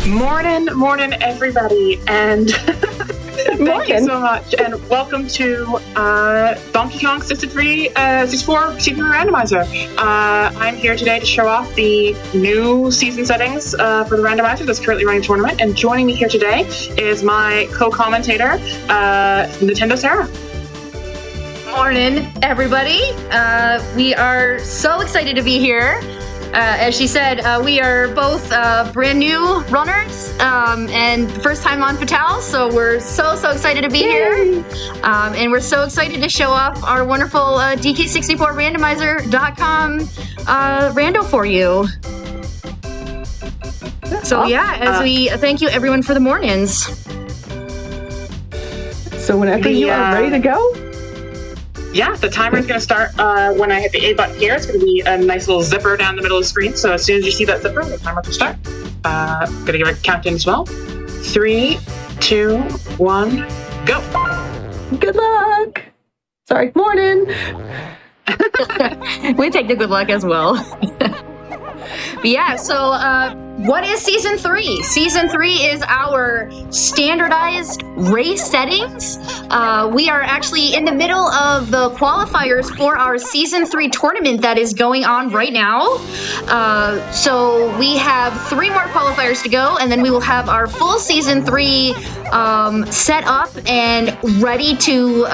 Morning, everybody, and thank you so much, and welcome to Donkey Kong 64 CPU Randomizer. I'm here today to show off the new season settings for the randomizer that's currently running the tournament, and joining me here today is my co-commentator, nintendosara. Morning, everybody. We are so excited to be here. As she said, we are both brand new runners and first time on Fatale, so we're so excited to be here. And we're so excited to show off our wonderful DK64randomizer.com rando for you. So yeah, as we thank you everyone for the mornings. So whenever you are ready to go? Yeah, the timer is going to start when I hit the A button here. It's going to be a nice little zipper down the middle of the screen. So as soon as you see that zipper, the timer will start. Going to give a countdown as well. 3, 2, 1, go. Good luck. Sorry, morning. We take the good luck as well. But yeah, so what is Season 3? Season 3 is our standardized race settings. We are actually in the middle of the qualifiers for our Season 3 tournament that is going on right now. So we have 3 more qualifiers to go, and then we will have our full Season 3 set up and ready to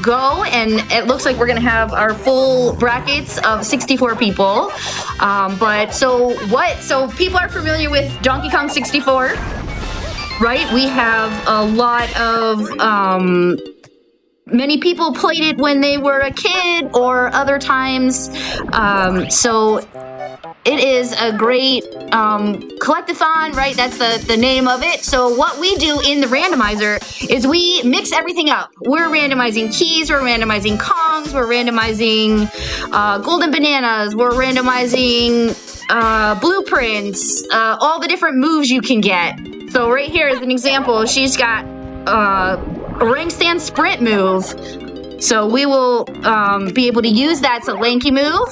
go. And it looks like we're going to have our full brackets of 64 people. So people are familiar with Donkey Kong 64, right? We have a lot of, many people played it when they were a kid or other times. So it is a great collectathon, right? That's the name of it. So what we do in the randomizer is we mix everything up. We're randomizing keys, we're randomizing Kongs, we're randomizing golden bananas, we're randomizing blueprints, all the different moves you can get. So right here is an example. She's got a ring stand sprint move. So we will be able to use that. It's a Lanky move,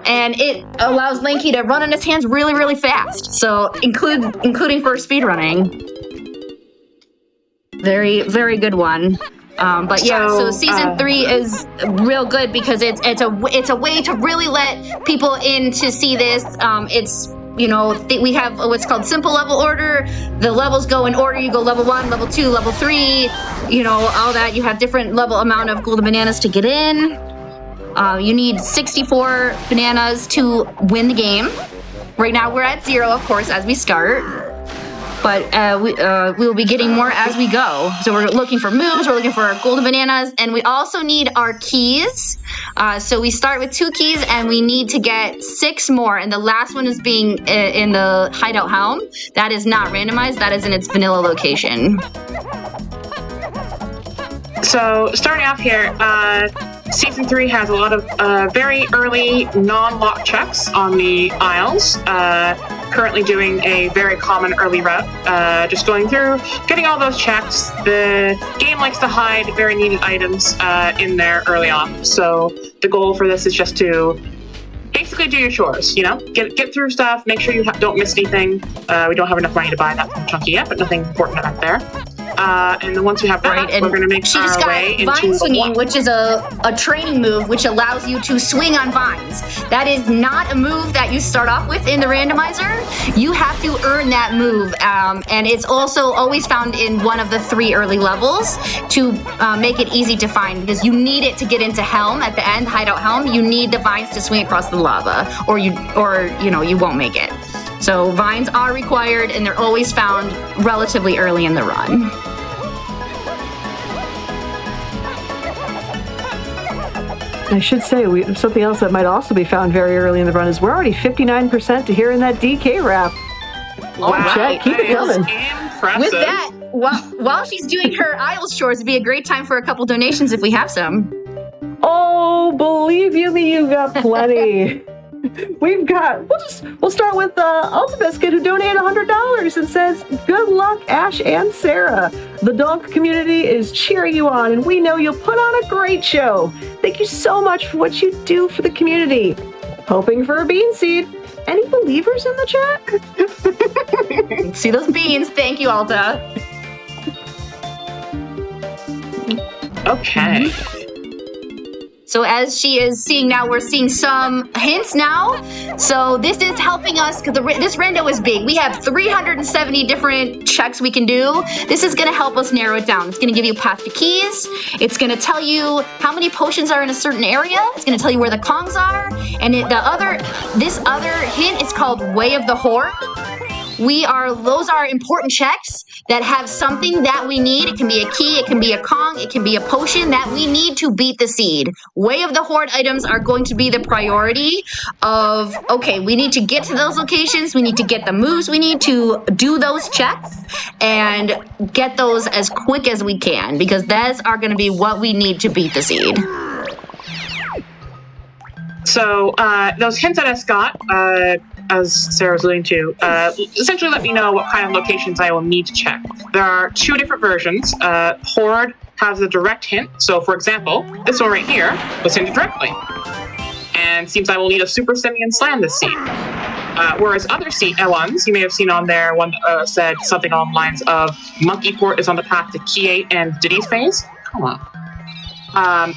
and it allows Lanky to run on his hands really fast. So including for speed running. Very good one. But yeah, so Season 3 is real good because it's a way to really let people in to see this. We have what's called simple level order. The levels go in order. You go level 1, level 2, level 3, all that. You have different level amount of golden bananas to get in. You need 64 bananas to win the game. Right now we're at 0, of course, as we start. But we will be getting more as we go. So we're looking for moves, we're looking for golden bananas, and we also need our keys. So we start with 2 keys, and we need to get 6 more. And the last one is being in the hideout helm. That is not randomized, that is in its vanilla location. So starting off here, Season 3 has a lot of very early non-lock checks on the aisles. Currently doing a very common early route, just going through, getting all those checks. The game likes to hide very needed items in there early on. So the goal for this is just to basically do your chores, get through stuff, make sure you don't miss anything. We don't have enough money to buy that from Chunky yet, but nothing important out there. And then once we have that, we're going to make our way into vine swinging, which is a training move which allows you to swing on vines. That is not a move that you start off with in the randomizer. You have to earn that move, and it's also always found in one of the 3 early levels to make it easy to find, because you need it to get into Helm at the end, Hideout Helm. You need the vines to swing across the lava, or you won't make it. So vines are required, and they're always found relatively early in the run. I should say, something else that might also be found very early in the run is we're already 59% to hearing that DK rap. Wow, Chat, keep it coming. Impressive. With that, while she's doing her Isles chores, it'd be a great time for a couple donations if we have some. Oh, believe you me, you've got plenty. We'll start with Ultibiscuit, who donated $100 and says, "Good luck, Ash and Sarah. The Donk community is cheering you on, and we know you'll put on a great show. Thank you so much for what you do for the community. Hoping for a bean seed. Any believers in the chat?" see those beans. Thank you, Alta. Okay. So as she is seeing now, we're seeing some hints now. So this is helping us because this rando is big. We have 370 different checks we can do. This is going to help us narrow it down. It's going to give you path to keys. It's going to tell you how many potions are in a certain area. It's going to tell you where the Kongs are. And this other hint is called Way of the Horde. Those are important checks that have something that we need. It can be a key, it can be a Kong, it can be a potion that we need to beat the seed. Way of the Horde items are going to be the priority of, okay, we need to get to those locations, we need to get the moves, we need to do those checks and get those as quick as we can because those are going to be what we need to beat the seed. So those hints that I got, as Sarah was alluding to, essentially let me know what kind of locations I will need to check. There are two different versions. Horde has a direct hint. So, for example, this one right here was hinted directly. And seems I will need a Super Simian Slam this seed. Whereas other ones, you may have seen on there, one said something along the lines of Monkey Port is on the path to Key 8 and Diddy's phase. Come on.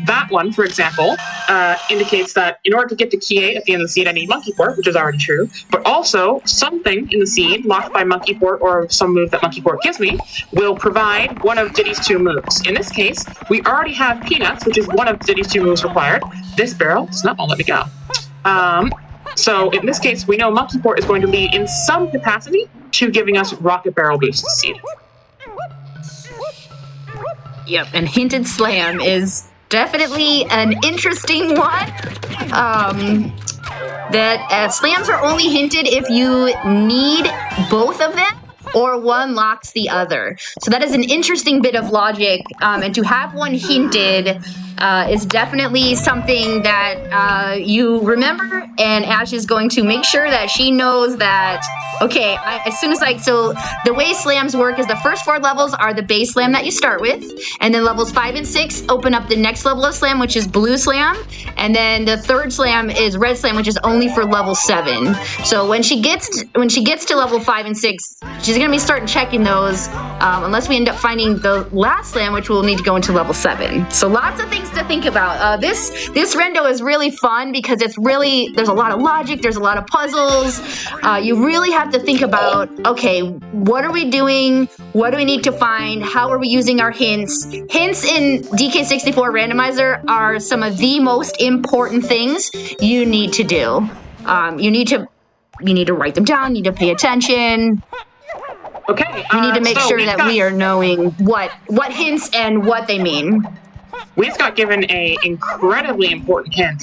That one, for example, indicates that in order to get to Key 8 at the end of the seed, I need Monkey Port, which is already true, but also something in the seed locked by Monkey Port or some move that Monkey Port gives me will provide one of Diddy's two moves. In this case, we already have Peanuts, which is one of Diddy's two moves required. This barrel does not want to let me go. So in this case, we know Monkey Port is going to lead in some capacity to giving us Rocket Barrel boost seed. Yep, and Hinted Slam is definitely an interesting one. Slams are only hinted if you need both of them or one locks the other. So that is an interesting bit of logic. And to have one hinted is definitely something that you remember. And Ash is going to make sure that she knows that, okay, so the way slams work is the first 4 levels are the base slam that you start with. And then levels 5 and 6 open up the next level of slam, which is blue slam. And then the third slam is red slam, which is only for level 7. So when she gets to level 5 and 6, she's going to be starting checking those unless we end up finding the last slam, which will need to go into level 7. So lots of things to think about. This rendo is really fun because there's a lot of logic, there's a lot of puzzles. You really have to think about, okay, what are we doing? What do we need to find? How are we using our hints? Hints in DK64 Randomizer are some of the most important things you need to do. You need to write them down, you need to pay attention. Okay. We need to make sure that we are knowing what hints and what they mean. We just got given a incredibly important hint.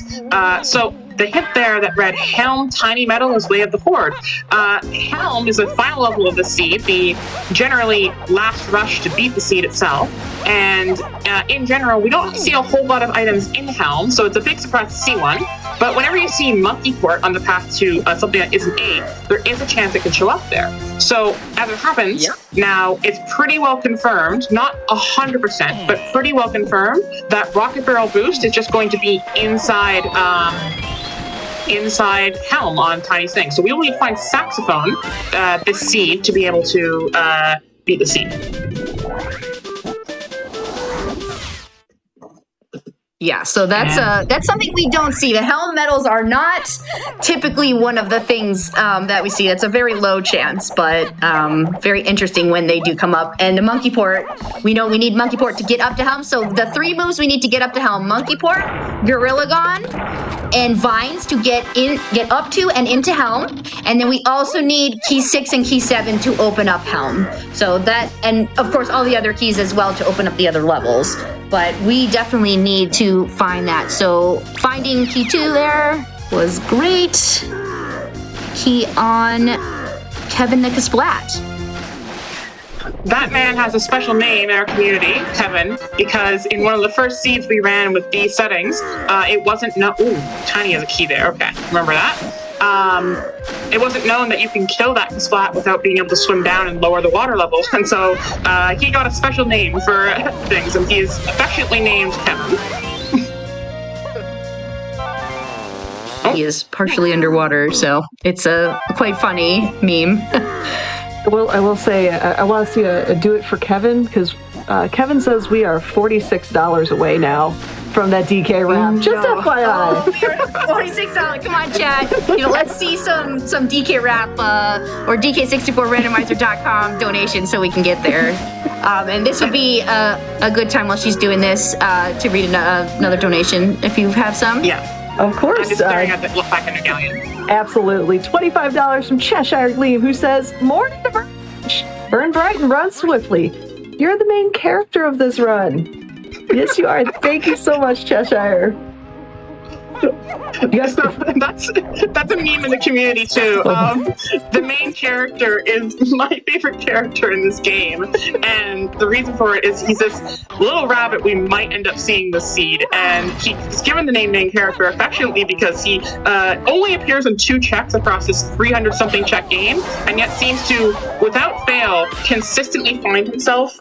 So the hint there that read Helm, Tiny Metal is Way of the Horde. Helm is the final level of the seed, the generally last rush to beat the seed itself. And in general, we don't see a whole lot of items in Helm, so it's a big surprise to see one. But whenever you see Monkey Port on the path to something that isn't 8, there is a chance it can show up there. So as it happens, now it's pretty well confirmed, not 100%, but pretty well confirmed that Rocket Barrel Boost is just going to be inside Helm on Tiny's thing. So we will need to find Saxophone, this seed, to be able to beat the seed. Yeah, so that's something we don't see. The Helm medals are not typically one of the things that we see. That's a very low chance, but very interesting when they do come up. And the Monkey Port, we know we need Monkey Port to get up to Helm. So the 3 moves we need to get up to Helm: Monkey Port, Gorilla Gon, and Vines to get up to and into Helm. And then we also need Key 6 and Key 7 to open up Helm. So that, and of course all the other keys as well to open up the other levels. But we definitely need to find that. So finding Key 2 there was great. Key on Kevin Nickasplat. That man has a special name in our community, Kevin, because in one of the first seeds we ran with these settings, it wasn't ooh, Tiny has a key there. Okay, remember that? It wasn't known that you can kill that splat without being able to swim down and lower the water level, and so he got a special name for things, and he is affectionately named Kevin. He is partially underwater, so it's a quite funny meme. I will say, I want to see a do it for Kevin, because Kevin says we are $46 away now from that DK wrap. Just FYI. $46. Come on, chat. Let's see some DK wrap or DK64randomizer.com donation so we can get there. And this would be a good time while she's doing this to read another donation if you have some. Yeah. Of course. I'm just staring at the look back in the galleon. Absolutely. $25 from Cheshire Gleam, who says, "Morning to VerdantAsh. Burn bright and run swiftly. You're the main character of this run." Yes, you are. Thank you so much, Cheshire. Yes, that's a meme in the community too. The main character is my favorite character in this game, and the reason for it is he's this little rabbit we might end up seeing this seed, and he's given the name main character affectionately because he only appears in 2 checks across this 300-something check game, and yet seems to, without fail, consistently find himself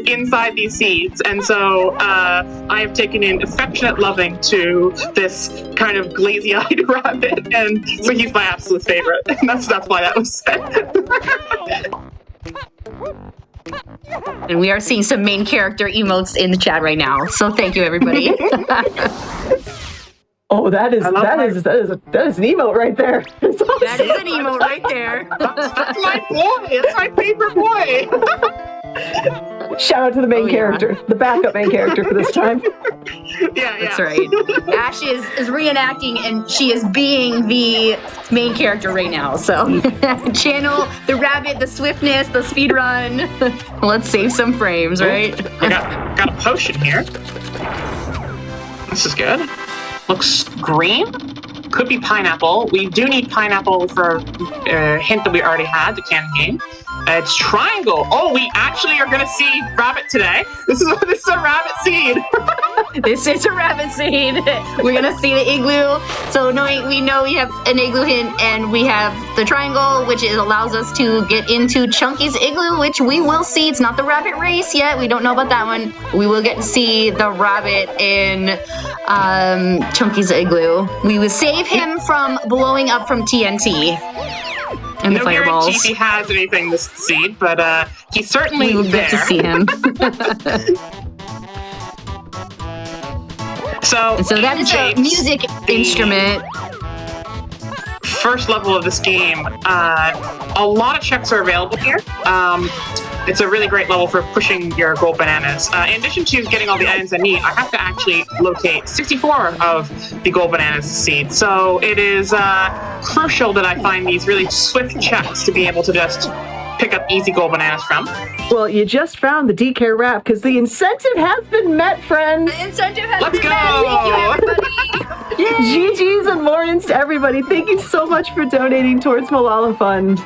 inside these seeds, and so I have taken in affectionate loving to this kind of glazy-eyed rabbit, and so he's my absolute favorite, and that's why that was said. And we are seeing some main character emotes in the chat right now, so thank you, everybody. Oh, that is an emote right there. That is an emote right there. That's my boy. That's my favorite boy. Shout out to the main character, the backup main character for this time. Yeah. That's right. Ash is reenacting, and she is being the main character right now. So channel the rabbit, the swiftness, the speed run. Let's save some frames, right? I got a potion here. This is good. Looks green. Could be pineapple. We do need pineapple for a hint that we already had, the canon game. It's triangle. Oh, we actually are going to see rabbit today. This is a rabbit seed. This is a rabbit seed. We're going to see the igloo. So we know we have an igloo hint, and we have the triangle, which allows us to get into Chunky's igloo, which we will see. It's not the rabbit race yet. We don't know about that one. We will get to see the rabbit in Chunky's igloo. We will save him from blowing up from TNT. And the fireballs. Guarantee he has anything this seed, but he's certainly we will there. Get to see him. So that is a music instrument. First level of this game, a lot of checks are available here. It's a really great level for pushing your gold bananas. In addition to getting all the items I need, I have to actually locate 64 of the gold bananas seed. So it is crucial that I find these really swift checks to be able to just pick up easy gold bananas from. Well, you just found the DK wrap because the incentive has been met, friends. The incentive has Let's been go. met. Thank you, everybody. GG's and mornings to everybody. Thank you so much for donating towards Malala Fund.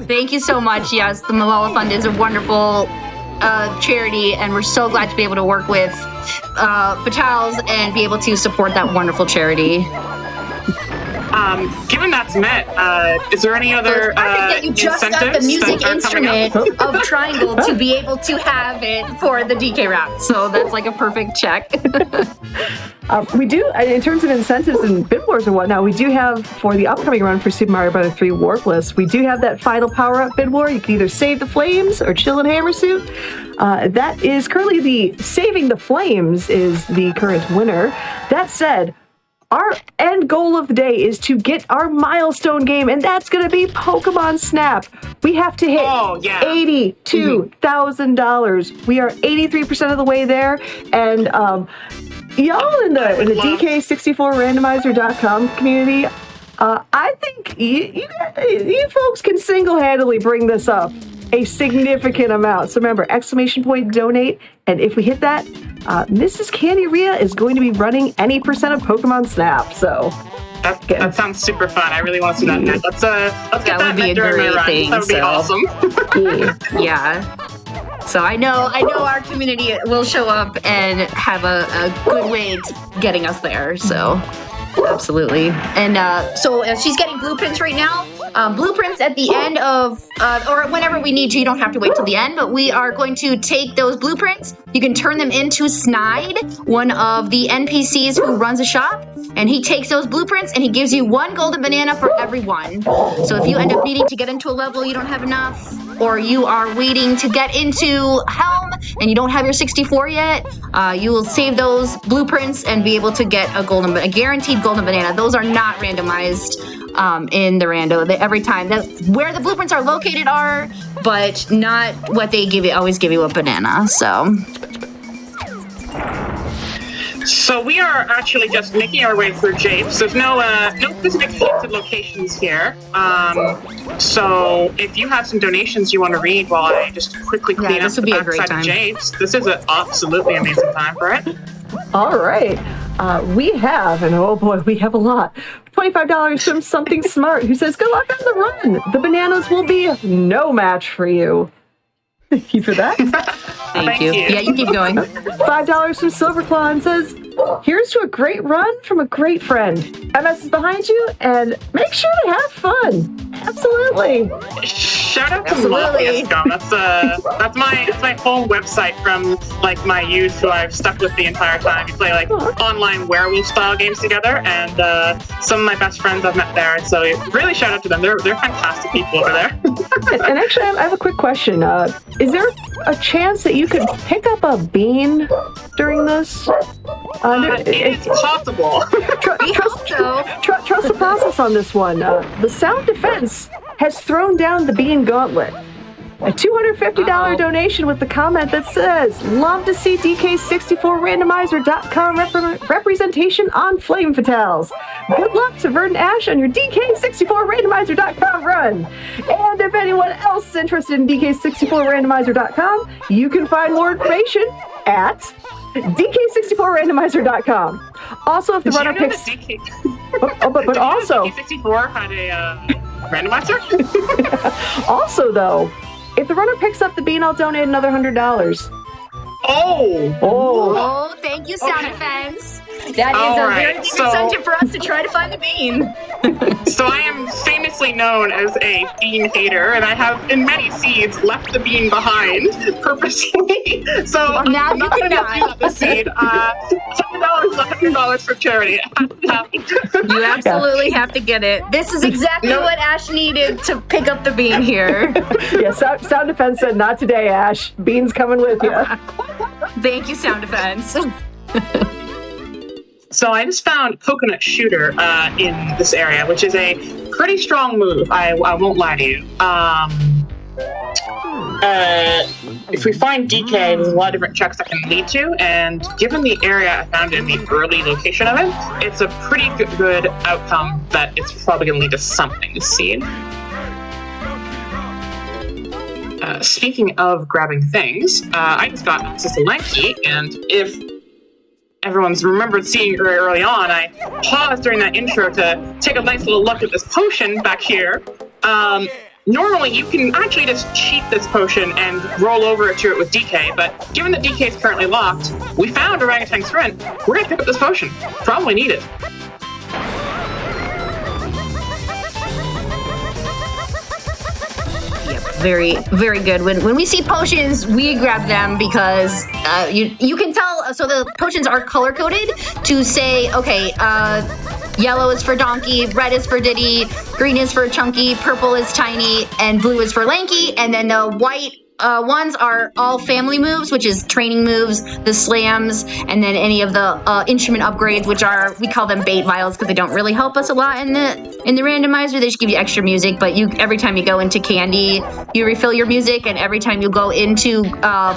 Thank you so much. Yes, the Malala Fund is a wonderful charity, and we're so glad to be able to work with Fatals and be able to support that wonderful charity. Given that's met, is there any other that you just got the music instrument of Triangle to be able to have it for the DK wrap. So that's like a perfect check. We do, in terms of incentives and bid wars and whatnot, we do have for the upcoming run for Super Mario Bros. 3 Warpless, we do have that final power-up bid war. You can either save the flames or chill in Hammersuit. That is currently the Saving the Flames is the current winner. That said, our end goal of the day is to get our milestone game, and that's going to be Pokemon Snap. We have to hit $82,000. We are 83% of the way there, and y'all in the DK64randomizer.com community, I think you folks can single-handedly bring this up a significant amount. So remember, ! donate, and if we hit that, Mrs. Candy Rhea is going to be running any percent of Pokemon Snap. So that sounds super fun. I really want to see that. Let's get that would be a great thing. That would be awesome. Yeah. So I know our community will show up and have a good way to getting us there. So Absolutely. And so she's getting blueprints right now. Blueprints at the end of, or whenever we need to, you don't have to wait till the end, but we are going to take those blueprints. You can turn them into Snide, one of the NPCs who runs a shop, and he takes those blueprints and he gives you 1 golden banana for every one. So if you end up needing to get into a level you don't have enough, or you are waiting to get into Helm and you don't have your 64 yet, you will save those blueprints and be able to get a guaranteed golden banana. Those are not randomized in the rando. Every time that's where the blueprints are located are, but not what they give you. Always give you a banana. So we are actually just making our way through Japes. There's no specific hinted locations here. So if you have some donations you want to read while I just quickly clean up the backside of Japes, this is an absolutely amazing time for it. All right. We have, and oh boy, we have a lot. $25 from Something Smart, who says, good luck on the run. The bananas will be no match for you. Thank you for that. Thank you. Yeah, you keep going. $5 from Silverclaw and says, here's to a great run from a great friend. MS is behind you, and make sure to have fun. Absolutely. Shout out to Lobbyiscom. That's my home website from like my youth, who I've stuck with the entire time. We play like online werewolf style games together, and some of my best friends I've met there. So really shout out to them. They're fantastic people over there. And actually, I have a quick question. Is there a chance that you could pick up a bean during this? It's possible. Trust the process on this one. The Sound Defense has thrown down the bean gauntlet. A $250 donation with the comment that says, love to see DK64randomizer.com representation on Flame Fatales. Good luck to VerdantAsh on your DK64randomizer.com run. And if anyone else is interested in DK64randomizer.com, you can find more information at DK64randomizer.com. Also, if the runner picks... but also... DK64 had a randomizer? Also, though, if the runner picks up the bean, I'll donate another $100. Oh, thank you, Sound Defense. That is a very big incentive for us to try to find the bean. So I am famously known as a bean hater, and I have, in many seeds, left the bean behind purposely. So now you cannot. The seed. $7 is $100 for charity. You absolutely have to get it. This is exactly what Ash needed to pick up the bean here. Yeah, Sound Defense said, not today, Ash. Bean's coming with you. Thank you, Sound Defense. So I just found Coconut Shooter in this area, which is a pretty strong move. I won't lie to you. If we find DK, there's a lot of different checks that can lead to, and given the area I found in the early location of it, it's a pretty good outcome that it's probably going to lead to something to see. Speaking of grabbing things, I just got access to Lanky, and if everyone's remembered seeing very early on, I paused during that intro to take a nice little look at this potion back here. Normally, you can actually just cheat this potion and roll over to it with DK, but given that DK is currently locked, we found Orangutan Sprint. We're going to pick up this potion. Probably need it. Very, very good. When we see potions, we grab them because you can tell. So the potions are color coded to say, okay, yellow is for Donkey, red is for Diddy, green is for Chunky, purple is Tiny, and blue is for Lanky. And then the white ones are all family moves, which is training moves, the slams, and then any of the instrument upgrades, which are, we call them bait vials because they don't really help us a lot in the randomizer. They just give you extra music, but every time you go into Candy, you refill your music, and every time you go into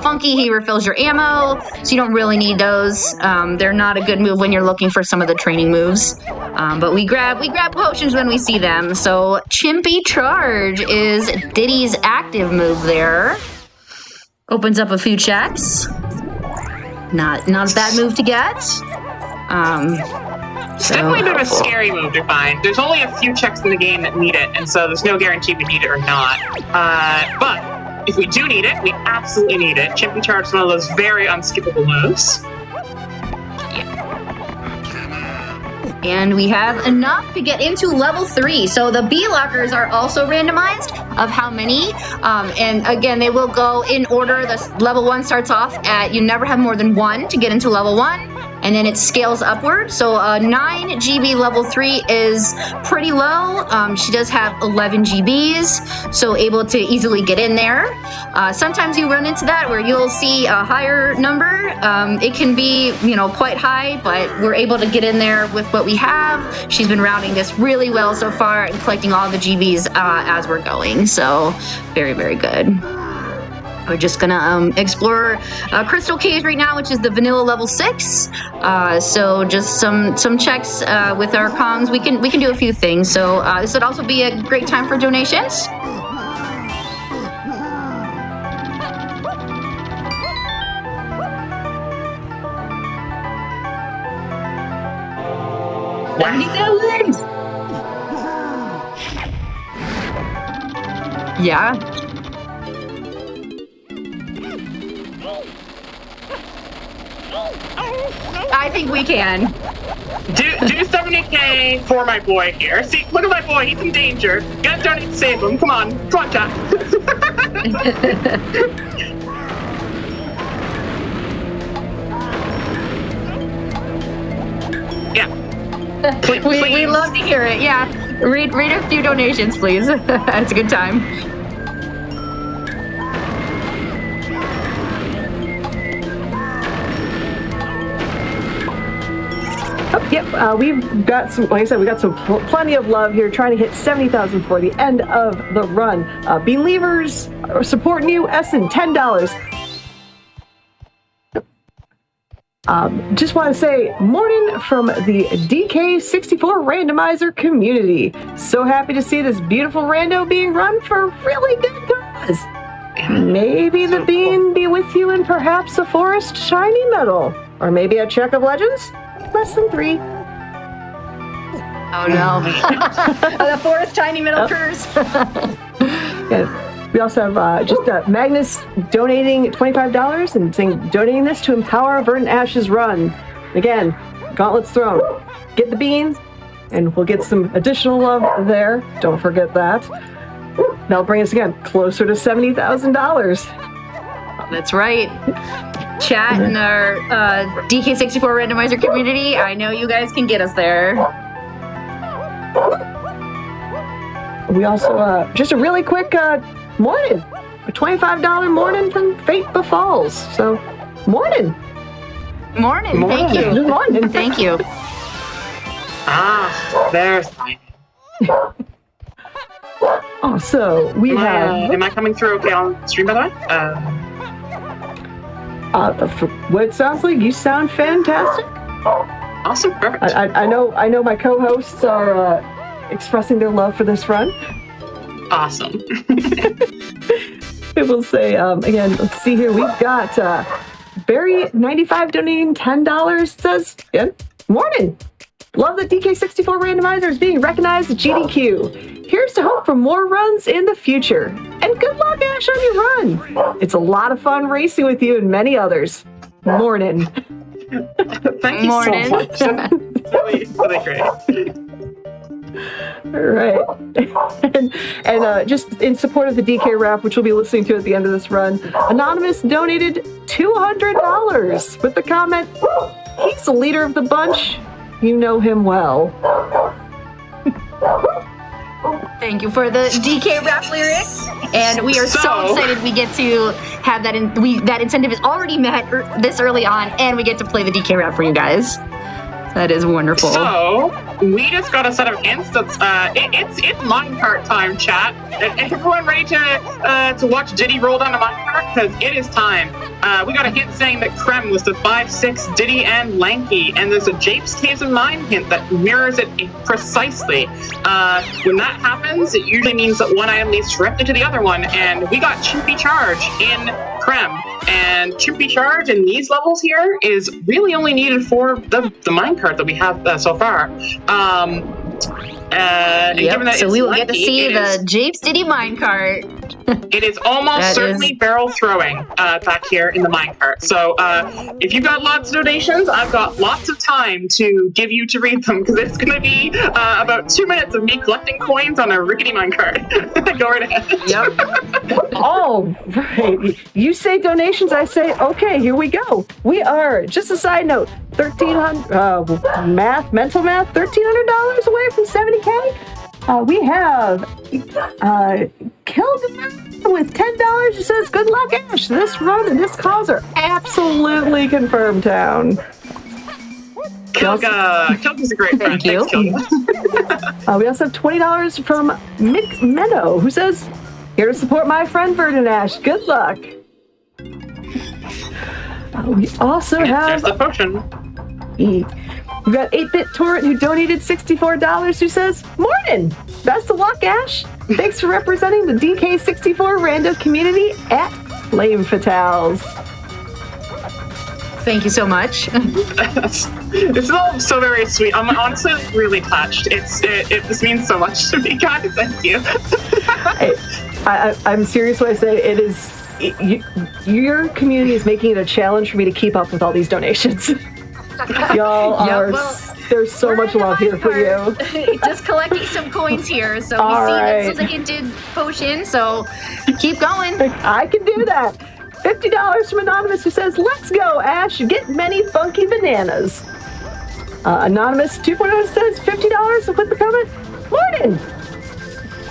Funky, he refills your ammo, so you don't really need those. They're not a good move when you're looking for some of the training moves, but we grab potions when we see them. So Chimpy Charge is Diddy's active move there. Opens up a few checks. Not a bad move to get. It's definitely a bit of a scary move to find. There's only a few checks in the game that need it, and so there's no guarantee we need it or not. But if we do need it, we absolutely need it. Chimpy Charge is one of those very unskippable moves. And we have enough to get into level 3. So the B lockers are also randomized of how many. And again, they will go in order. The level 1 starts off at, you never have more than 1 to get into level 1. And then it scales upward. So 9 GB level 3 is pretty low. She does have 11 GBs, so able to easily get in there. Sometimes you run into that where you'll see a higher number. It can be, quite high, but we're able to get in there with what we have. She's been rounding this really well so far and collecting all the GBs as we're going. So very, very good. We're just gonna explore Crystal Cave right now, which is the vanilla level 6. So just some checks with our cons. We can do a few things. So this would also be a great time for donations. Yeah. I think we can. Do 70K for my boy here. See, look at my boy. He's in danger. Gotta donate to save him. Come on, chat. Yeah. Please. We love to hear it. Yeah. Read a few donations, please. It's a good time. Yep, we've got some, like I said, we got some plenty of love here, trying to hit 70,000 for the end of the run. Believers are supporting you, Essen, $10. Just want to say, morning from the DK64 randomizer community. So happy to see this beautiful rando being run for a really good cause. Maybe the bean be with you and perhaps a forest shiny medal. Or maybe a check of legends? Less than 3. Oh no. The forest tiny middle curse. Yeah. We also have just Magnus donating $25 and saying, donating this to empower VerdantAsh's run. Again, gauntlets thrown. Get the beans, and we'll get some additional love there. Don't forget that. That'll bring us again closer to $70,000. That's right. Chat in our DK64 randomizer community. I know you guys can get us there. We also, just a really quick morning. A $25 morning from Fate Befalls. So, morning. Morning. Thank you. Good morning. Thank you. There's mine. Oh, so we have... am I coming through okay on stream, by the way? What it sounds like, you sound fantastic. Awesome, perfect. I know my co-hosts are expressing their love for this run. Awesome. I will say, again, let's see here. We've got Barry95 donating $10. Says, again, morning. Love that DK64 randomizer is being recognized at GDQ. Here's to hope for more runs in the future. And good luck, Ash, on your run. It's a lot of fun racing with you and many others. Morning. Thank you so much. Really great. All right. and just in support of the DK rap, which we'll be listening to at the end of this run, Anonymous donated $200 with the comment, he's the leader of the bunch. You know him well. Thank you for the DK rap lyrics, and we are so excited we get to have that. That incentive is already met this early on, and we get to play the DK rap for you guys. That is wonderful. So we just got a set of hints. That's it's minecart time, chat. And everyone ready to watch Diddy roll down a minecart? Because it is time. We got a hint saying that Krem was the 5'6" Diddy and lanky, and there's a Japes Caves and Mine hint that mirrors it precisely. When that happens, it usually means that one item leads directly to the other one, and we got Chimpy Charge in Krem. And Chimpy Charge in these levels here is really only needed for the minecart that we have so far. Yep, so we will get to see the Japes Diddy minecart. It is almost certainly barrel throwing back here in the minecart. So if you've got lots of donations, I've got lots of time to give you to read them because it's going to be about 2 minutes of me collecting coins on a rickety minecart. Go right ahead. Yep. All right. You say donations, I say, okay, here we go. We are, just a side note, mental math, $1,300 away from 70K. We have Killed with $10 who says, good luck, Ash. This run and this cause are absolutely confirmed town. Kilga's a great friend. Thank you. We also have $20 from Mick Meadow who says, here to support my friend VerdantAsh. Good luck. We also have... There's the potion. We've got 8-Bit Torrent who donated $64 who says, morning! Best of luck, Ash! Thanks for representing the DK64 rando community at Flame Fatales. Thank you so much. It's all so very sweet. I'm honestly really touched. This means so much to me, guys. Thank you. I'm serious when I say it is... your community is making it a challenge for me to keep up with all these donations. Y'all are... there's so much love here for you. Just collecting some coins here. So all we see right. this is a hinted potion, so keep going. I can do that. $50 from Anonymous who says, let's go, Ash. Get many funky bananas. Anonymous 2.0 says, $50 to put the comment.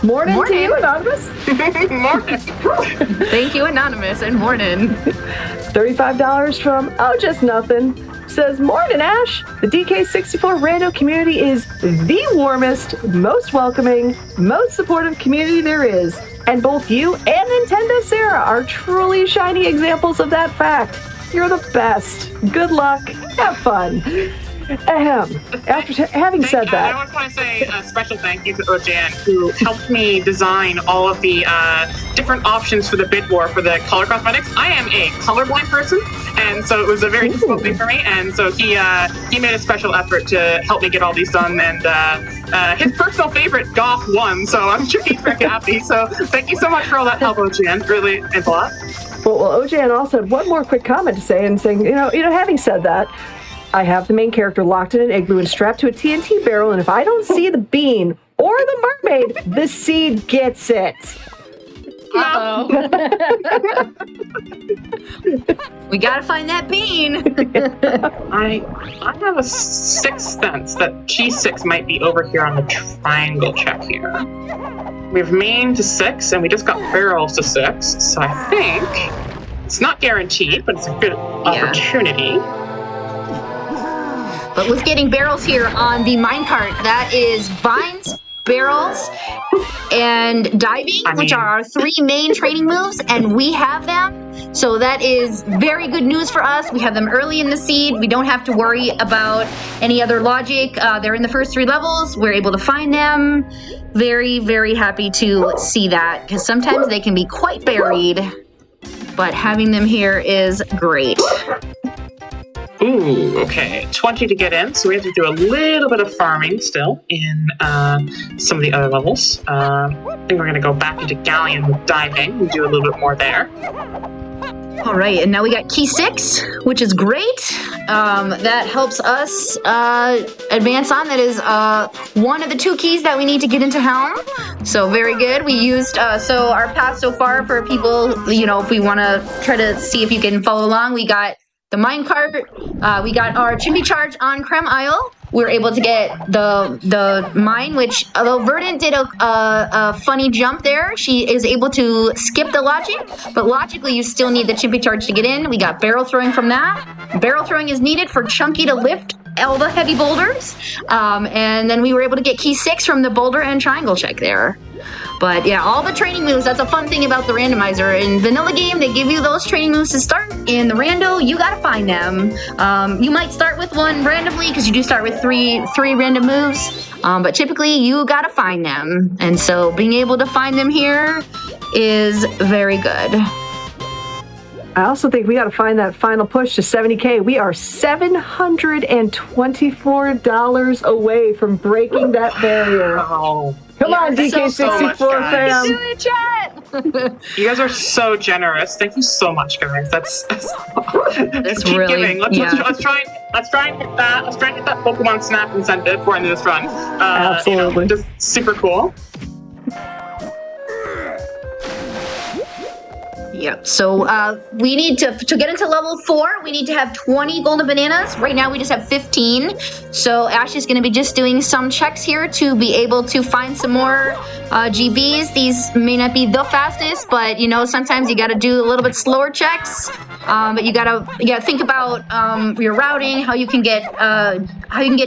Morning to you, Anonymous. Morning. Thank you, Anonymous, and morning. $35 from Just Nothing says, morning, Ash. The DK64 rando community is the warmest, most welcoming, most supportive community there is. And both you and nintendosara are truly shining examples of that fact. You're the best. Good luck. Have fun. After having said that, I want to say a special thank you to Ojan, who helped me design all of the different options for the bid war for the color cosmetics. I am a colorblind person, and so it was a very difficult thing for me. And so he made a special effort to help me get all these done. And his personal favorite, Goth, won, so I'm sure he's very happy. So thank you so much for all that help, Ojan. Really meant a lot. Well, Ojan also had one more quick comment to say, and saying, having said that, I have the main character locked in an igloo and strapped to a TNT barrel, and if I don't see the bean or the mermaid, the seed gets it. Uh-oh. We gotta find that bean. I have a sixth sense that key 6 might be over here on the triangle check here. We have main to 6, and we just got barrels to 6, so I think it's not guaranteed, but it's a good opportunity. But with getting barrels here on the minecart, that is vines, barrels, and diving, which are our 3 main training moves, and we have them. So that is very good news for us. We have them early in the seed. We don't have to worry about any other logic. They're in the first 3 levels. We're able to find them. Very, very happy to see that, because sometimes they can be quite buried, but having them here is great. Ooh, okay. 20 to get in, so we have to do a little bit of farming still in some of the other levels. I think we're going to go back into Galleon with diving and do a little bit more there. All right, and now we got key 6, which is great. That helps us advance on. That is one of the 2 keys that we need to get into Helm. So very good. We used, so our path so far for people, if we want to try to see if you can follow along, we got the minecart, we got our chimpy charge on Creme Isle. We were able to get the mine, which, although Verdant did a funny jump there, she is able to skip the logic, but logically you still need the chimpy charge to get in. We got barrel throwing from that. Barrel throwing is needed for Chunky to lift all the heavy boulders. And then we were able to get key 6 from the boulder and triangle check there. But yeah, all the training moves, that's a fun thing about the randomizer. In vanilla game, they give you those training moves to start. In the rando, you gotta find them. You might start with one randomly, because you do start with three random moves. But typically, you gotta find them. And so being able to find them here is very good. I also think we got to find that final push to 70K. We are $724 away from breaking that barrier. Oh. Come on, DK64 fam. Do it, chat. You guys are so generous. Thank you so much, guys. That's keep really, giving. Let's try and hit that. Let's try and hit that Pokemon Snap incentive for into this run. Absolutely, just super cool. Yep. So we need to get into level 4. We need to have 20 golden bananas. Right now we just have 15. So Ash is going to be just doing some checks here to be able to find some more GBs. These may not be the fastest, but sometimes you got to do a little bit slower checks. But you gotta think about your routing, how you can get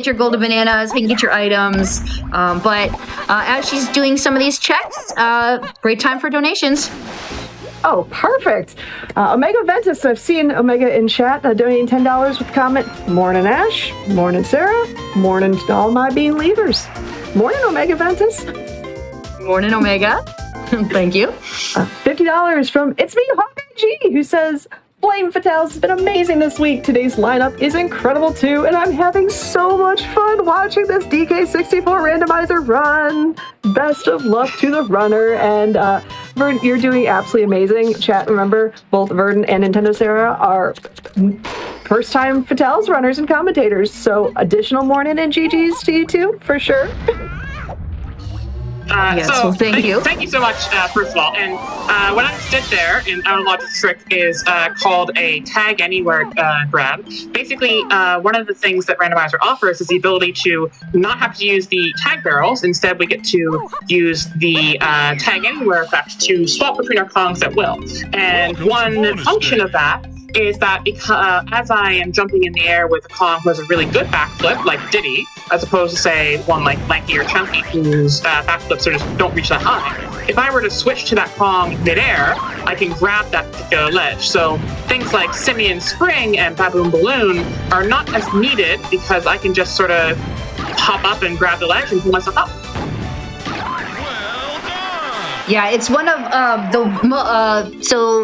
your golden bananas, how you can get your items. But as she's doing some of these checks, great time for donations. Oh, perfect. Omega Ventus, I've seen Omega in chat donating $10 with the comment, "Morning Ash, morning Sarah, morning to all my bean leaders." Morning Omega Ventus. Morning Omega. Thank you. $50 from It's Me Hawkeye G, who says, "Flame Fatales has been amazing this week. Today's lineup is incredible too, and I'm having so much fun watching this DK64 randomizer run. Best of luck to the runner." And Verdant, you're doing absolutely amazing. Chat, remember, both Verdant and Nintendosara are first-time Fatales runners and commentators, so additional morning and GGs to you too, for sure. So thank you. Thank you so much, first of all. And what I just did there in Our Logic's trick is called a tag anywhere grab. Basically, one of the things that Randomizer offers is the ability to not have to use the tag barrels. Instead, we get to use the tag anywhere effect to swap between our Kongs at will. And one function of that is that because as I am jumping in the air with a Kong who has a really good backflip, like Diddy, as opposed to, say, one like Lanky or Chunky, whose backflips just don't reach that high, if I were to switch to that Kong midair, I can grab that particular ledge. So things like Simian Spring and Baboon Balloon are not as needed because I can just sort of hop up and grab the ledge and pull myself up. Yeah, it's one of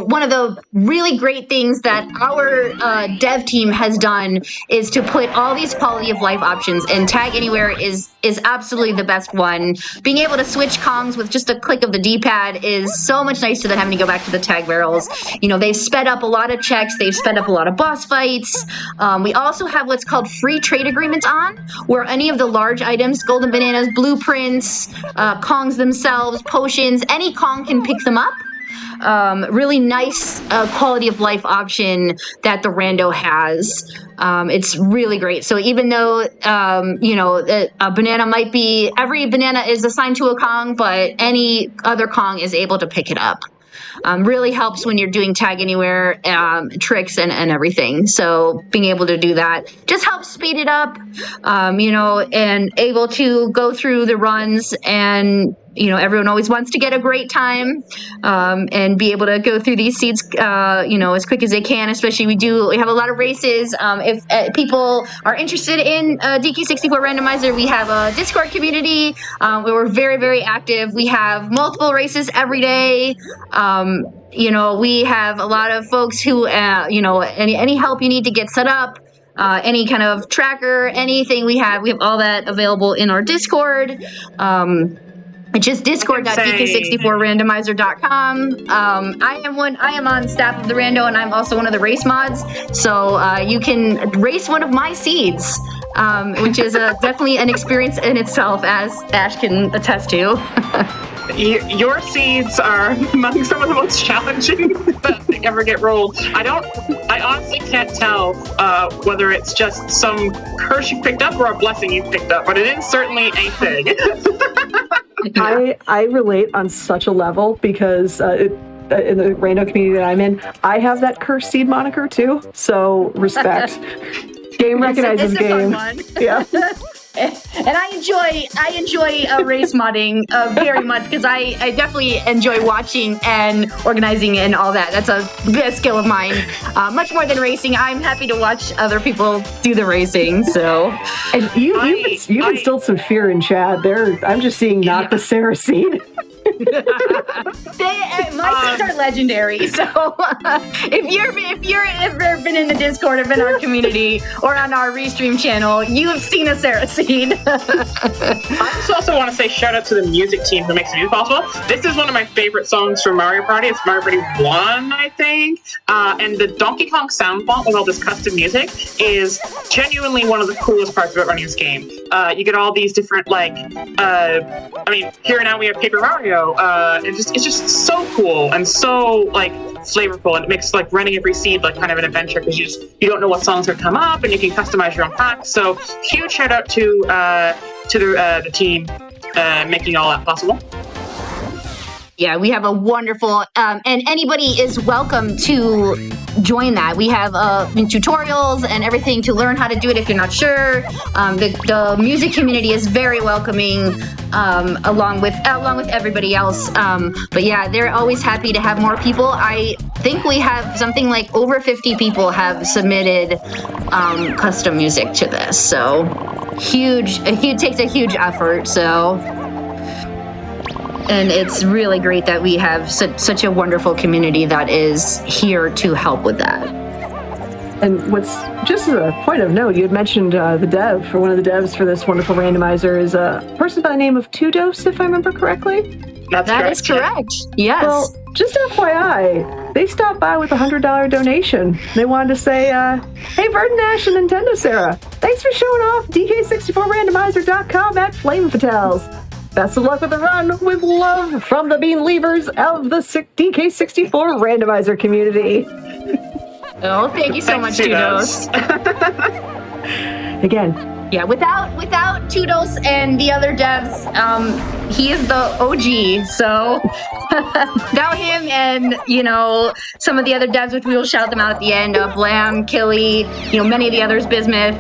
one of the really great things that our dev team has done is to put all these quality of life options, and Tag Anywhere is absolutely the best one. Being able to switch Kongs with just a click of the D-pad is so much nicer than having to go back to the tag barrels. They've sped up a lot of checks, they've sped up a lot of boss fights. We also have what's called free trade agreements on, where any of the large items, golden bananas, blueprints, Kongs themselves, potions, any Kong can pick them up. Really nice quality of life option that the rando has. It's really great. So even though, a banana might be, every banana is assigned to a Kong, but any other Kong is able to pick it up. Really helps when you're doing Tag Anywhere tricks and everything. So being able to do that just helps speed it up, and able to go through the runs. And everyone always wants to get a great time, and be able to go through these seeds, as quick as they can. Especially we have a lot of races. If people are interested in DK64 Randomizer, we have a Discord community where we're very, very active. We have multiple races every day. We have a lot of folks who, any help you need to get set up. Any kind of tracker, anything we have all that available in our Discord. It's just discord.dk64randomizer.com. I am on staff of the rando, and I'm also one of the race mods. So you can race one of my seeds, which is definitely an experience in itself, as Ash can attest to. Your seeds are among some of the most challenging that ever get rolled. I honestly can't tell whether it's just some curse you picked up or a blessing you picked up, but it is certainly a thing. I relate on such a level because in the rando community that I'm in, I have that cursed seed moniker too. So respect. Game recognizes game. Yeah. And I enjoy race modding very much because I definitely enjoy watching and organizing and all that. That's a skill of mine. Much more than racing, I'm happy to watch other people do the racing. So, and you've instilled some fear in Chad. I'm just seeing not the Sarah seed. My scenes are legendary. So if you're ever been in the Discord or been in our community or on our Restream channel, you have seen a Sarah scene. I just also want to say shout out to the music team who makes the music possible. This is one of my favorite songs from Mario Party. It's Mario Party 1, I think. And the Donkey Kong sound font with all this custom music is genuinely one of the coolest parts about running this game. You get all these different, here now we have Paper Mario. It's just so cool and so flavorful, and it makes running every seed kind of an adventure because you don't know what songs are come up, and you can customize your own packs. So huge shout out to the team making all that possible. Yeah, we have a wonderful, and anybody is welcome to join that. We have tutorials and everything to learn how to do it if you're not sure. The music community is very welcoming, along with everybody else. But yeah, they're always happy to have more people. I think we have something like over 50 people have submitted custom music to this. So it takes a huge effort. So. And it's really great that we have such a wonderful community that is here to help with that. And what's just as a point of note, you had mentioned the dev, or one of the devs for this wonderful randomizer is a person by the name of Tudos, if I remember correctly. That is correct. Yes. Well, just FYI, they stopped by with a $100 donation. They wanted to say, hey, VerdantAsh and nintendosara, thanks for showing off DK64randomizer.com at Flame Fatales. Best of luck with the run, with love from the Bean Leavers of the DK64 randomizer community. Oh, thank you so much, Tudos. Again. Yeah, without Tudos and the other devs, he is the OG. So without him and some of the other devs, which we will shout them out at the end, Blam, Killy, many of the others, Bismuth,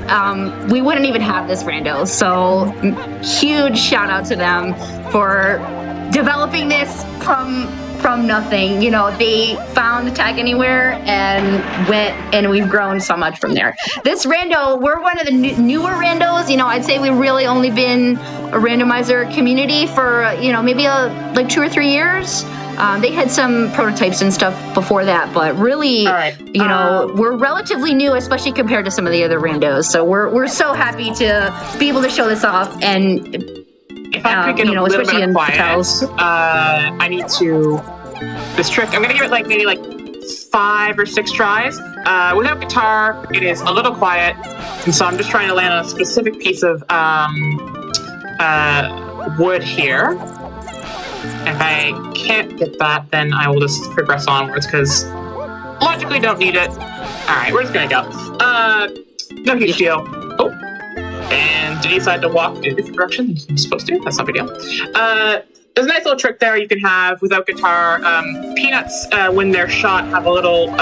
we wouldn't even have this rando. So huge shout out to them for developing this from nothing. They found Tag Anywhere and went, and we've grown so much from there. This rando, we're one of the newer randos. I'd say we've really only been a randomizer community for maybe 2 or 3 years. They had some prototypes and stuff before that, but really, we're relatively new, especially compared to some of the other randos. So we're so happy to be able to show this off. And if I could get a little bit of quiet, I need to. This trick, I'm gonna give it maybe 5 or 6 tries. Without guitar, it is a little quiet, and so I'm just trying to land on a specific piece of wood here. If I can't get that, then I will just progress onwards, because logically don't need it. Alright, we're just gonna go. No huge deal. Oh, and did he decide to walk in a different direction than he's supposed to? That's not a big deal. There's a nice little trick there you can have without guitar. Peanuts, when they're shot, have a little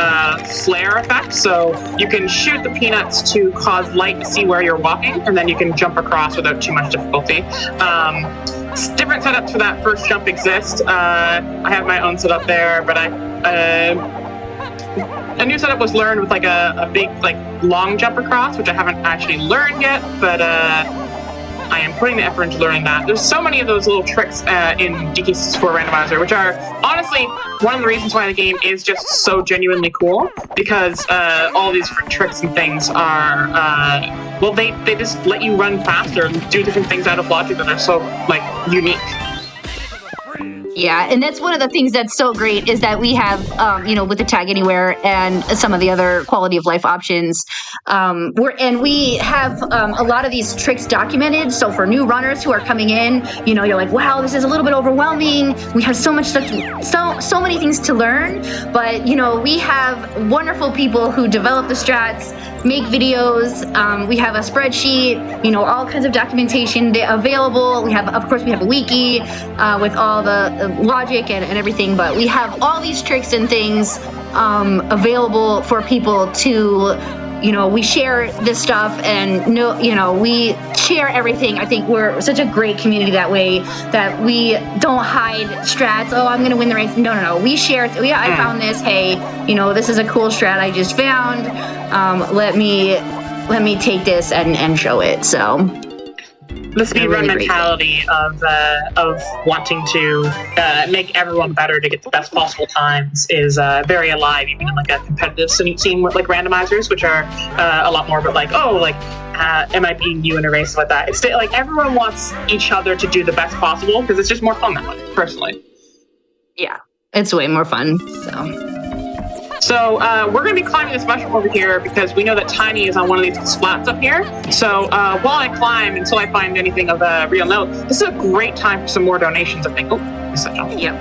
flare effect, so you can shoot the peanuts to cause light to see where you're walking, and then you can jump across without too much difficulty. Different setups for that first jump exist. I have my own setup there, but a new setup was learned with a big long jump across, which I haven't actually learned yet, but I am putting the effort into learning that. There's so many of those little tricks in DK64 Randomizer, which are honestly one of the reasons why the game is just so genuinely cool, because all these tricks and things are, they just let you run faster and do different things out of logic that are so, unique. Yeah, and that's one of the things that's so great is that we have, with the Tag Anywhere and some of the other quality of life options, we have a lot of these tricks documented. So for new runners who are coming in, you're like, wow, this is a little bit overwhelming. We have so much stuff, so many things to learn. But we have wonderful people who develop the strats, make videos. We have a spreadsheet, all kinds of documentation available. We have a wiki with all the logic and everything, but we have all these tricks and things available for people to, we share this stuff and we share everything. I think we're such a great community that way, that we don't hide strats. Oh, I'm going to win the race. No. We share. I found this. Hey, this is a cool strat I just found. Let me take this and show it. So The speedrun mentality of wanting to make everyone better to get the best possible times is very alive, even in like a competitive scene with like randomizers, which are a lot more. But like, am I beating you in a race like that? It's like everyone wants each other to do the best possible because it's just more fun that way, personally. Yeah, it's way more fun. So we're going to be climbing this mushroom over here because we know that Tiny is on one of these splats up here. So while I climb until I find anything of real note, this is a great time for some more donations, I think. Oh, yep.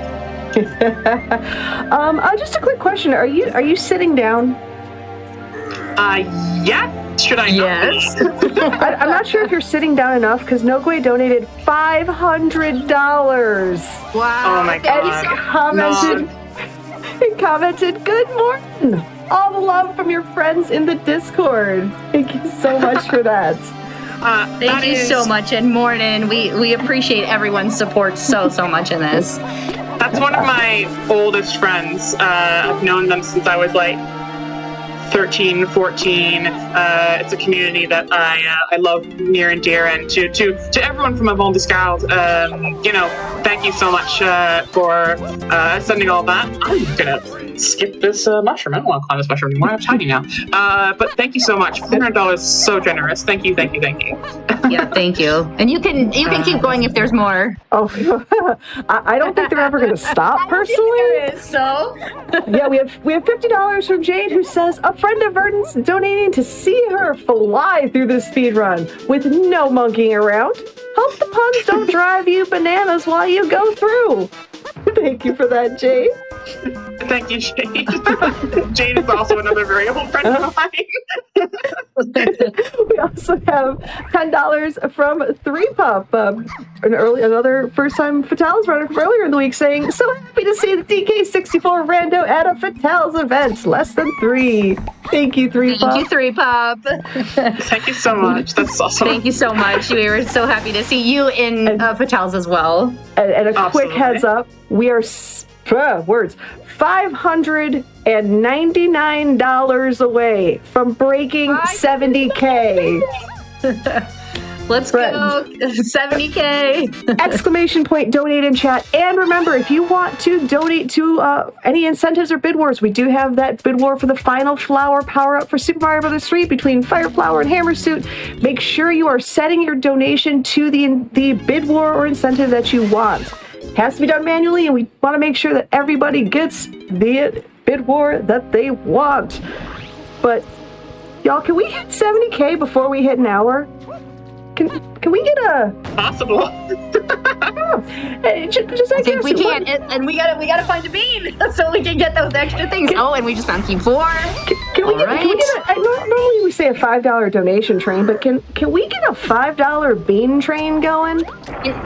Just a quick question: Are you sitting down? Yeah. Should I? Yes. I'm not sure if you're sitting down enough because Nogwe donated $500. Wow! Oh my God! He commented, "Good morning. All the love from your friends in the Discord." Thank you so much for that. Thank you so much, and Morton. We appreciate everyone's support so much in this. That's one of my oldest friends. I've known them since I was like 13, 14. It's a community that I love near and dear, and to everyone from Avon Descaldes, thank you so much for sending all that. I'm gonna skip this mushroom. I don't want to climb this mushroom anymore. I'm tiny now. But thank you so much. $400 is so generous. Thank you. Yeah, thank you. And you can keep going if there's more. Oh, I don't think they're ever going to stop. Personally, so yeah, we have $50 from Jade, who says a friend of Verdant's donating to see her fly through the speed run with no monkeying around. Hope the puns don't drive you bananas while you go through. Thank you for that, Jade. Thank you, Jade. Jade is also another very old friend of mine. We also have $10 from 3Pup, another first-time Fatales runner from earlier in the week, saying, "So happy to see the DK64 rando at a Fatales event. Less than 3." Thank you, 3Pup. Thank you, 3Pup. Thank you so much. That's awesome. Thank you so much. We were so happy to see you in Fatales as well. And a quick heads up, we are $599 away from breaking 70K. Let's go 70K. Exclamation point donate in chat. And remember, if you want to donate to any incentives or bid wars, we do have that bid war for the final flower power up for Super Mario Bros. 3 between Fire Flower and Hammer Suit. Make sure you are setting your donation to the bid war or incentive that you want. It has to be done manually, and we want to make sure that everybody gets the bid war that they want. But y'all, can we hit 70K before we hit an hour? Can we get a possible? Just I think we can, and we gotta find a bean so we can get those extra things. And we just found key 4. Can we get normally we say a $5 donation train, but can we get a $5 bean train going?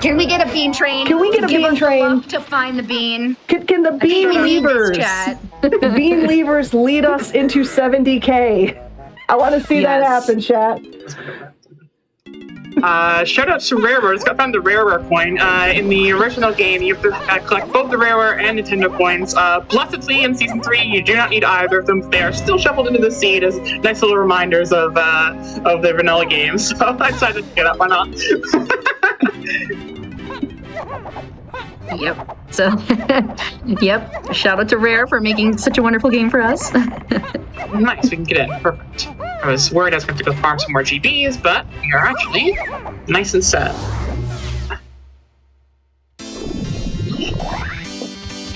Can we get a bean train? Can we get a bean train to find the bean? Can the bean levers? Bean levers lead us into 70K. I want to see that happen, chat. Shout out to Rareware. It's got found the Rareware coin. In the original game, you have to collect both the Rareware and Nintendo coins. Blessedly, in Season 3, you do not need either of them. They are still shuffled into the seed as nice little reminders of the vanilla games. So I decided to get up. Why not? Yep. So, yep. Shout out to Rare for making such a wonderful game for us. Nice, we can get in. Perfect. I was worried I was going to go farm some more GBs, but we are actually nice and set.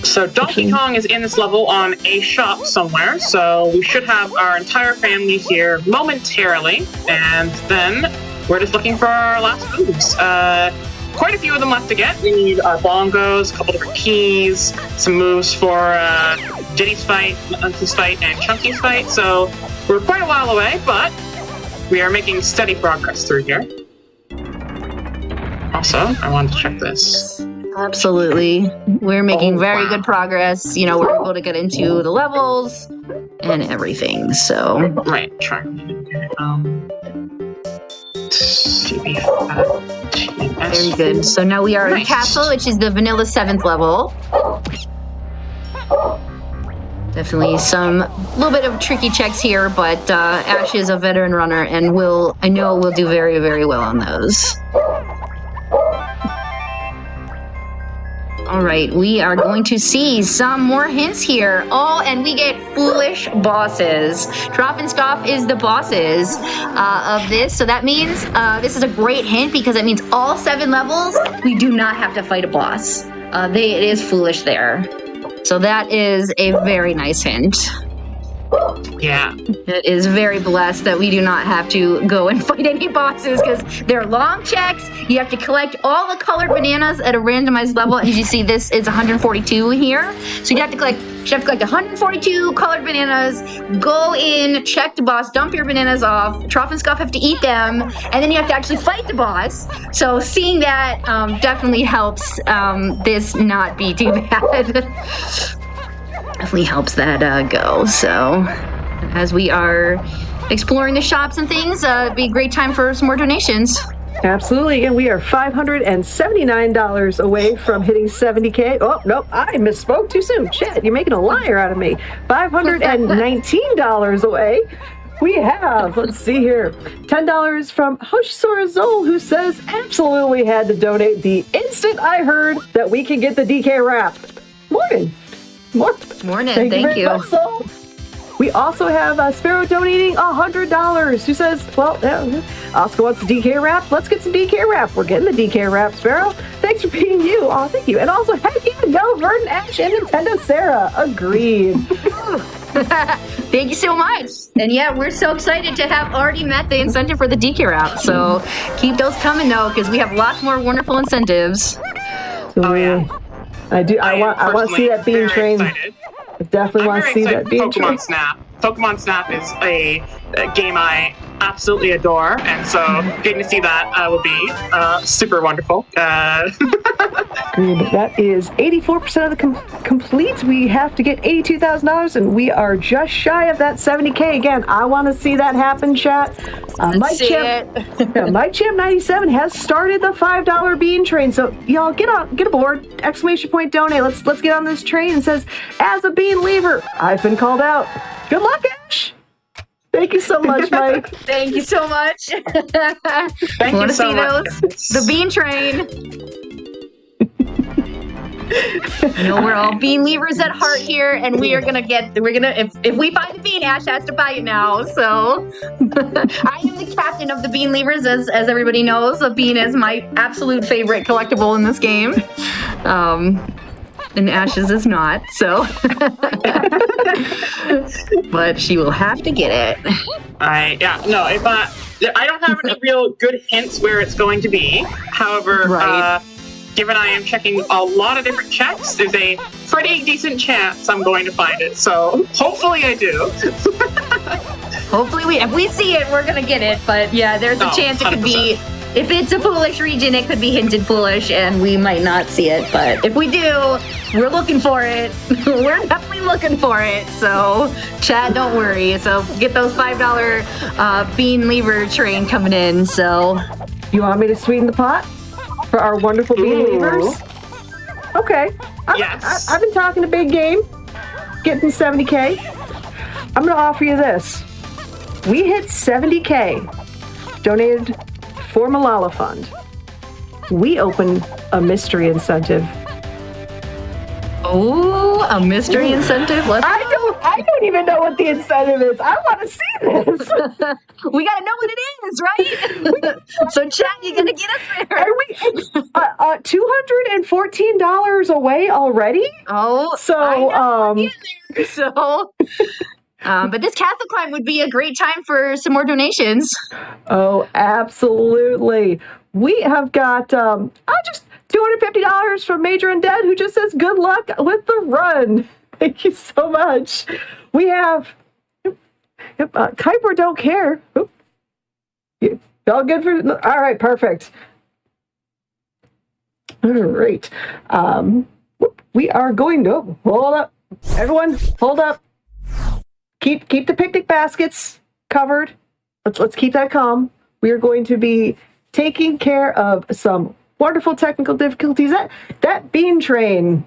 So Donkey Kong is in this level on a shop somewhere, so we should have our entire family here momentarily, and then we're just looking for our last moves. Quite a few of them left to get. We need our bongos, a couple different keys, some moves for Diddy's fight, Unky's fight, and Chunky's fight. So we're quite a while away, but we are making steady progress through here. Also, I wanted to check this. Absolutely. We're making very good progress. You know, we're able to get into the levels and everything, so. Right, trying. Very good. So now we are in Castle, which is the vanilla 7th level. Definitely some little bit of tricky checks here, but Ash is a veteran runner, and I know we'll do very, very well on those. All right, we are going to see some more hints here. Oh, and we get foolish bosses. Drop and Scoff is the bosses of this. So that means this is a great hint because it means all 7 levels, we do not have to fight a boss. It is foolish there. So that is a very nice hint. Yeah. It is very blessed that we do not have to go and fight any bosses because they're long checks. You have to collect all the colored bananas at a randomized level. As you see, this is 142 here. So you have to collect 142 colored bananas, go in, check the boss, dump your bananas off. Trough and Scuff have to eat them, and then you have to actually fight the boss. So seeing that definitely helps this not be too bad. Definitely helps that go. So as we are exploring the shops and things, it'd be a great time for some more donations. Absolutely. And we are $579 away from hitting 70K. Oh, nope. I misspoke too soon. Shit, you're making a liar out of me. $519 away. We have, let's see here, $10 from Hoshsora Zol, who says absolutely had to donate the instant I heard that we can get the DK wrap. Morning. Morning. Thank you. Much, Sol. We also have Sparrow donating $100, who says, well, Oscar wants the DK wrap. Let's get some DK wrap. We're getting the DK wrap, Sparrow. Thanks for being you. Oh, thank you. And also, heck yeah, go VerdantAsh and nintendosara. Agreed. Thank you so much. And yeah, we're so excited to have already met the incentive for the DK wrap. So keep those coming though, because we have lots more wonderful incentives. Oh yeah. I do. I want to see that bean train. Excited. I definitely want to see that bean train. Pokemon Snap is a game I absolutely adore, and so getting to see that would be super wonderful. Agreed. That is 84% of the complete. We have to get $82,000, and we are just shy of that 70K. Again, I want to see that happen, chat. Mike Champ 97 has started the $5 bean train, so y'all get aboard! ! Donate. Let's get on this train. And says, as a bean lever, I've been called out. Good luck, Ash. Thank you so much, Mike. Thank you so much. Thank you so much. The bean train. You know, we're all bean levers at heart here, and if we buy the bean, Ash has to buy it now. So I am the captain of the bean levers, as everybody knows. The bean is my absolute favorite collectible in this game. And Ash's is not, so. But she will have to get it. I don't have any real good hints where it's going to be. However, given I am checking a lot of different checks, there's a pretty decent chance I'm going to find it. So hopefully I do. Hopefully if we see it, we're gonna get it. But yeah, there's a chance it could 100%. Be. If it's a foolish region, it could be hinted foolish, and we might not see it. But if we do, we're looking for it. We're definitely looking for it. So, chat, don't worry. So, get those $5 bean lever train coming in. So, you want me to sweeten the pot for our wonderful bean levers? Okay. Yes. I've been talking a big game, getting 70K. I'm going to offer you this. We hit 70K, donated for Malala Fund. We open a mystery incentive. Oh, a mystery incentive? I don't even know what the incentive is. I want to see this. We gotta know what it is, right? So, chat, you gotta get us there. Are we $214 away already? Oh, so but this castle climb would be a great time for some more donations. Oh, absolutely. We have got just $250 from Major Undead, who just says good luck with the run. Thank you so much. We have Kuiper don't care. Oop. All good for all right, perfect. All right. We are going to hold up. Everyone, hold up. Keep the picnic baskets covered. Let's keep that calm. We are going to be taking care of some wonderful technical difficulties. That bean train,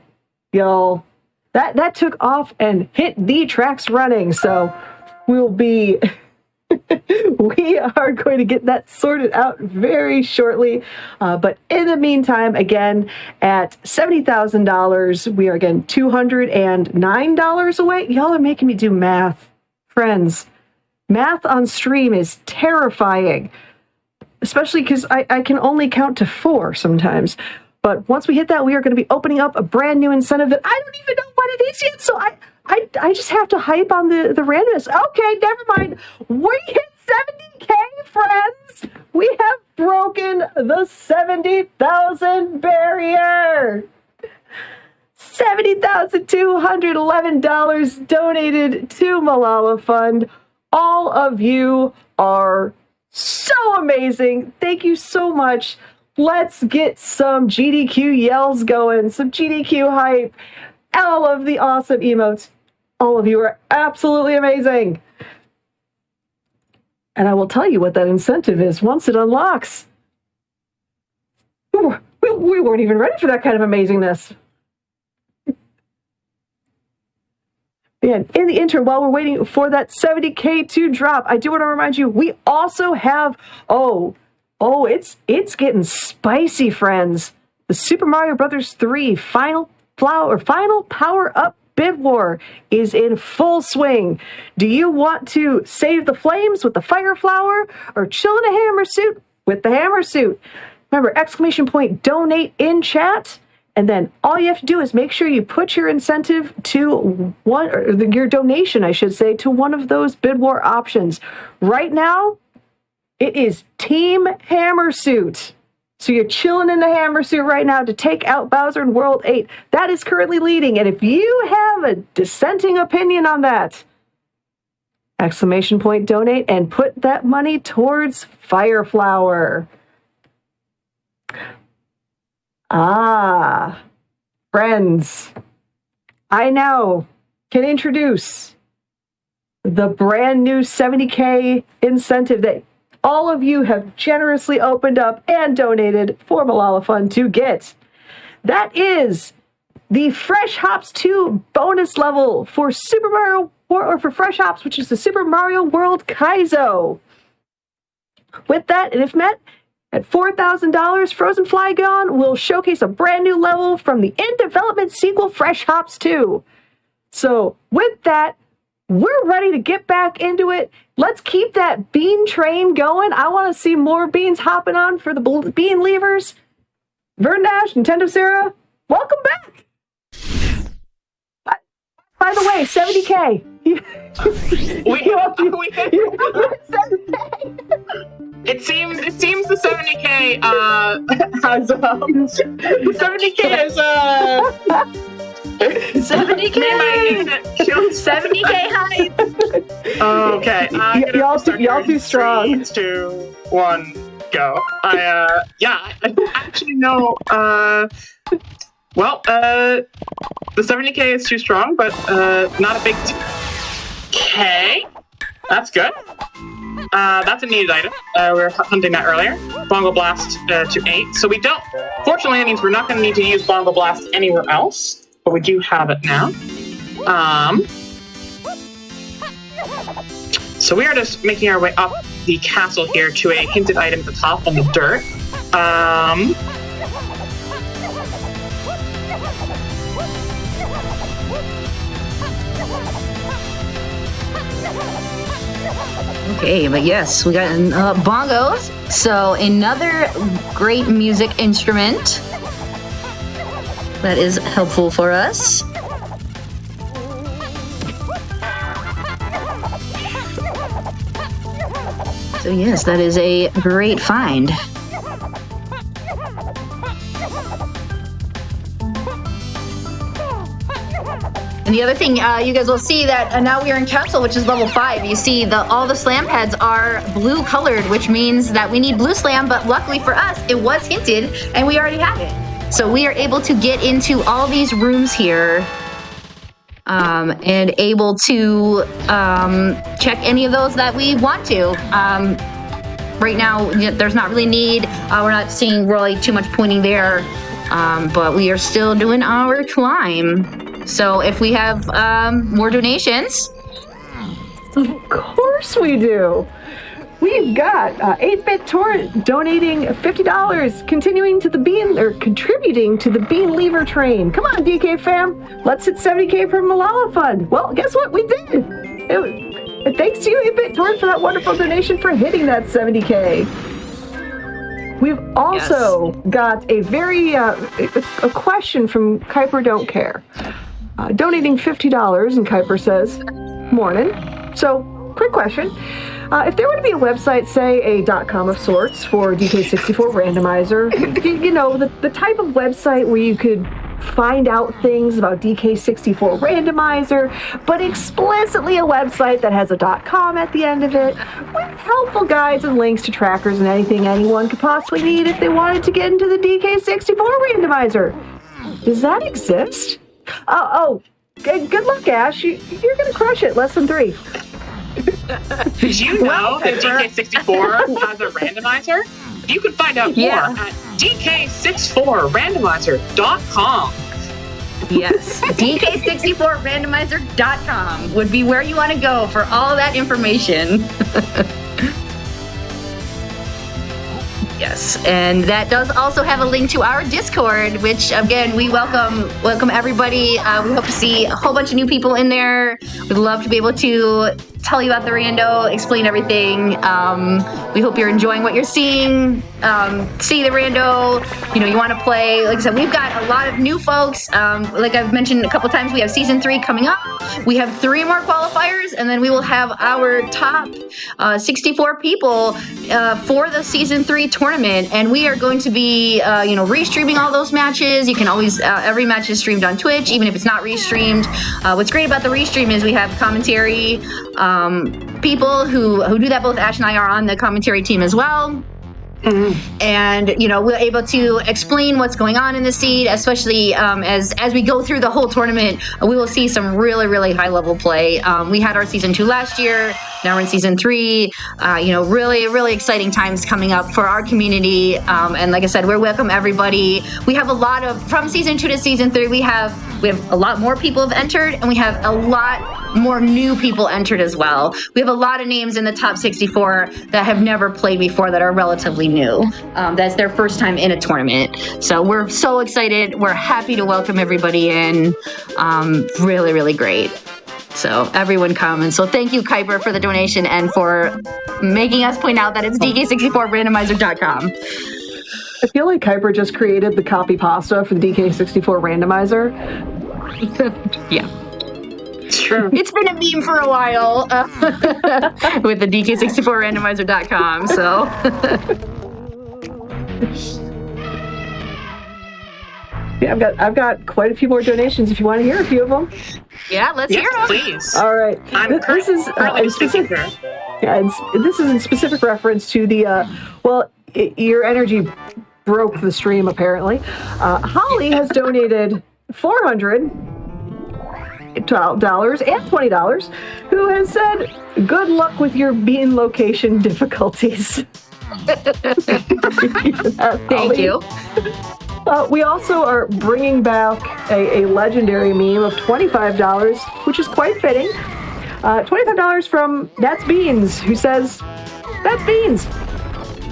y'all, that took off and hit the tracks running. So we'll be We are going to get that sorted out very shortly. But in the meantime, again, at $70,000, we are again $209 away. Y'all are making me do math. Friends, math on stream is terrifying, especially because I can only count to 4 sometimes. But once we hit that, we are going to be opening up a brand new incentive that I don't even know what it is yet. So I just have to hype on the randomness. Okay, never mind. We hit 70K, friends. We have broken the 70,000 barrier. $70,211 donated to Malala Fund. All of you are so amazing. Thank you so much. Let's get some GDQ yells going, some GDQ hype, all of the awesome emotes. All of you are absolutely amazing. And I will tell you what that incentive is once it unlocks. We weren't even ready for that kind of amazingness. And in the interim, while we're waiting for that 70K to drop, I do want to remind you, we also have, it's getting spicy, friends. The Super Mario Bros. 3 final power-up bid war is in full swing. Do you want to save the flames with the fire flower or chill in a hammer suit with the hammer suit? Remember, !donate in chat. And then all you have to do is make sure you put your incentive to your donation, I should say, to one of those bid war options. Right now, it is Team Hammersuit. So you're chilling in the Hammersuit right now to take out Bowser in World 8. That is currently leading. And if you have a dissenting opinion on that, !donate and put that money towards Fireflower. Friends, I now can introduce the brand new 70K incentive that all of you have generously opened up and donated for Malala Fund to get. That is the Fresh Hops 2 bonus level for Super Mario, or for Fresh Hops, which is the Super Mario World Kaizo. With that, and if met, at $4,000, Frozen Flygon will showcase a brand new level from the in-development sequel Fresh Hops 2. So with that, we're ready to get back into it. Let's keep that bean train going. I want to see more beans hopping on for the bean leavers. VerdantAsh, Nintendosara, welcome back. By the way, 70K. We hit 70K. It seems the 70K has 70K is 70K 70K hype. Okay, y'all too strong. 3, 2, 1, go. I actually know. The 70K is too strong, but not a big K. That's good. That's a needed item. We were hunting that earlier. Bongo Blast to 8. So we don't... Fortunately, that means we're not going to need to use Bongo Blast anywhere else, but we do have it now. So we are just making our way up the castle here to a hinted item at the top on the dirt. Okay, but yes, we got bongos. So another great music instrument that is helpful for us. So yes, that is a great find. And the other thing, you guys will see that now we are in Castle, which is level 5. You see all the slam pads are blue colored, which means that we need blue slam, but luckily for us, it was hinted and we already have it. So we are able to get into all these rooms here and able to check any of those that we want to. Right now, there's not really need. We're not seeing really too much pointing there, but we are still doing our climb. So if we have more donations, Of course we do. We've got 8-Bit Torrent donating $50, contributing to the Bean Lever Train. Come on, DK fam, let's hit 70K for Malala Fund. Well, guess what? We did. Thanks to you, 8-Bit Torrent, for that wonderful donation for hitting that 70K. We've also got a very a question from Kuiper Don't Care, donating $50, and Kuiper says, "Morning. So, quick question. If there were to be a website, say a .com of sorts for DK64 randomizer, you know, the type of website where you could find out things about DK64 randomizer, but explicitly a website that has a .com at the end of it, with helpful guides and links to trackers and anything anyone could possibly need if they wanted to get into the DK64 randomizer. Does that exist?" Good luck, Ash. You're going to crush it. Less than 3. Did you know that DK64 has a randomizer? You can find out more at DK64randomizer.com. Yes, DK64randomizer.com would be where you want to go for all that information. Yes, and that does also have a link to our Discord, which again we welcome everybody. We hope to see a whole bunch of new people in there. We'd love to be able to tell you about the rando, explain everything. We hope you're enjoying what you're seeing. See the rando. You know, you want to play. Like I said, we've got a lot of new folks. Like I've mentioned a couple times, we have season 3 coming up. We have 3 more qualifiers, and then we will have our top 64 people for the season 3 tournament. And we are going to be, restreaming all those matches. You can always, every match is streamed on Twitch, even if it's not restreamed. What's great about the restream is we have commentary. People who do that. Both Ash and I are on the commentary team as well. Mm-hmm. And we're able to explain what's going on in the seed, especially as we go through the whole tournament. We will see some really, really high level play. We had our season 2 last year. Now we're in season 3. Really, really exciting times coming up for our community. And like I said, we welcome everybody. We have a lot of, from season 2 to season 3, we have a lot more people have entered, and we have a lot more new people entered as well. We have a lot of names in the top 64 that have never played before that are relatively new. That's their first time in a tournament. So we're so excited. We're happy to welcome everybody in. Really, really great. So everyone come. And so thank you, Kuiper, for the donation and for making us point out that it's DK64randomizer.com. I feel like Kuiper just created the copy pasta for the DK64 randomizer. Yeah. It's true. It's been a meme for a while with the DK64randomizer.com. So. Yeah, I've got quite a few more donations if you want to hear a few of them. Yeah, let's hear them. Please. All right. This is in specific reference to the your energy broke the stream apparently. Holly has donated $400 and $20, who has said, "Good luck with your bean location difficulties." Thank you. We also are bringing back a legendary meme of $25, which is quite fitting. $25 from That's Beans, who says, "That's Beans."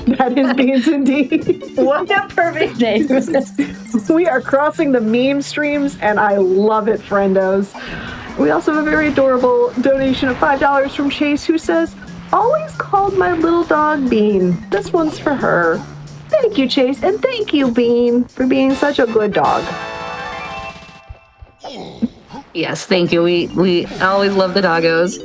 That is Beans indeed. What a perfect name. We are crossing the meme streams, and I love it, friendos. We also have a very adorable donation of $5 from Chase, who says, "Always called my little dog Bean. This one's for her." Thank you, Chase, and thank you, Bean, for being such a good dog. Yes, thank you. We always love the doggos.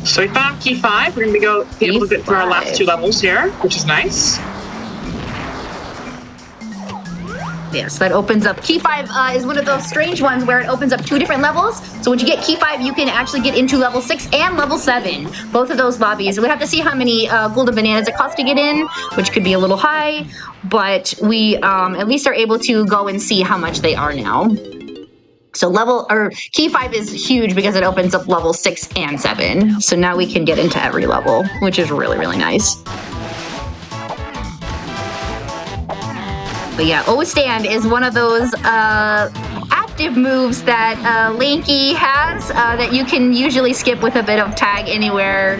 So we found key 5. We're going to be able to get through our last 2 levels here, which is nice. Yes, that opens up. Key 5 is one of those strange ones where it opens up 2 different levels. So when you get key 5, you can actually get into level 6 and level 7. Both of those lobbies. We have to see how many golden bananas it costs to get in, which could be a little high. But we at least are able to go and see how much they are now. So key 5 is huge because it opens up level 6 and 7. So now we can get into every level, which is really, really nice. But yeah, O Stand is one of those app festive moves that Lanky has that you can usually skip with a bit of tag anywhere.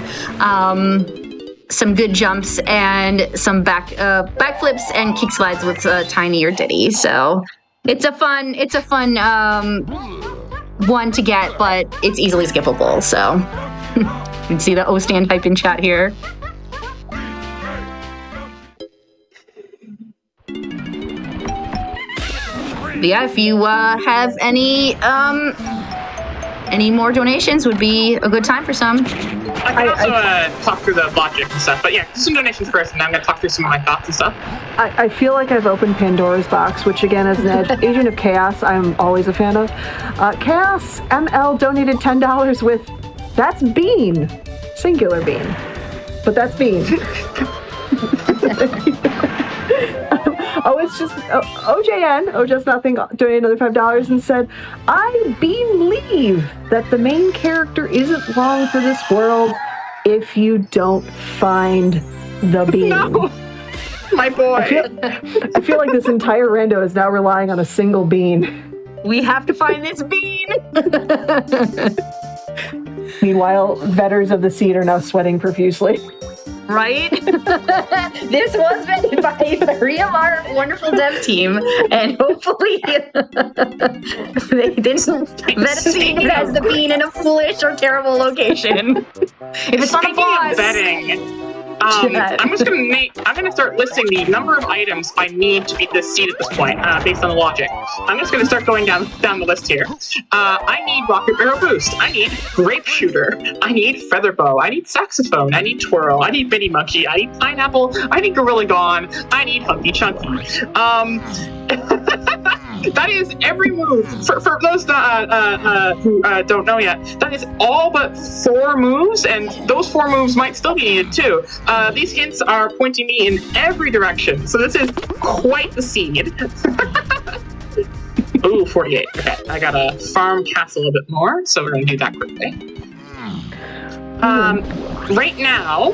Some good jumps and some backflips and kick slides with Tiny or Diddy. So it's a fun one to get, but it's easily skippable. So you can see the O-Stand type in chat here. But yeah, if you have any more donations, would be a good time for some. I can also talk through the logic and stuff, but yeah, do some donations first, and then I'm going to talk through some of my thoughts and stuff. I feel like I've opened Pandora's box, which again, as an agent of chaos, I'm always a fan of. Chaos ML donated $10 with, that's Bean, singular Bean, but that's Bean. Oh, it's just OJN, Oh Just Nothing, donated another $5 and said, I believe that the main character isn't long for this world if you don't find the bean. No, my boy. I feel like this entire rando is now relying on a single bean. We have to find this bean. Meanwhile, veterans of the seed are now sweating profusely. Right? This was vetted by the real our wonderful dev team, and hopefully they didn't vet a seed that has the bean in a foolish or terrible location. If it's on a boss. Betting, I'm gonna start listing the number of items I need to beat this seed at this point, based on the logic. I'm just gonna start going down the list here. I need Rocket Barrel Boost. I need Grape Shooter. I need Feather Bow. I need Saxophone. I need Twirl. I need Mini Monkey. I need Pineapple. I need Gorilla Gone. I need Hunky Chunky. That is every move. For those who don't know yet, that is all but 4 moves, and those 4 moves might still be needed too. These hints are pointing me in every direction, so this is quite the seed. Ooh, 48. Okay, I gotta farm castle a bit more, so we're gonna do that quickly. Right now,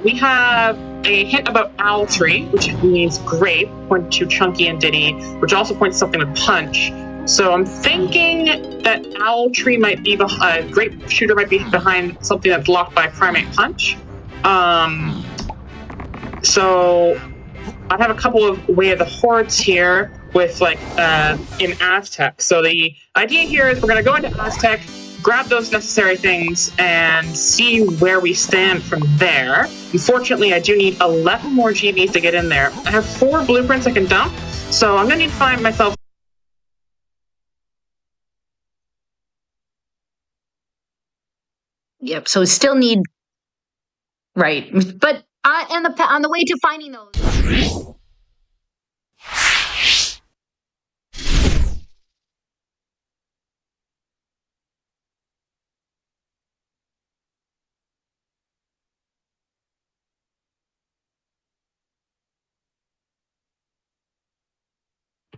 we have a hint about Owl Tree, which means grape, pointing to Chunky and Diddy, which also points to something with punch. So I'm thinking that Owl Tree might be behind, Grape Shooter might be behind something that's locked by Primate Punch. So I have a couple of Way of the Hordes here with in Aztec. So the idea here is we're going to go into Aztec, grab those necessary things, and see where we stand from there. Unfortunately, I do need 11 more GBs to get in there. I have 4 blueprints I can dump, so I'm going to need to find myself. Yep, so still need... Right, but on the way to finding those...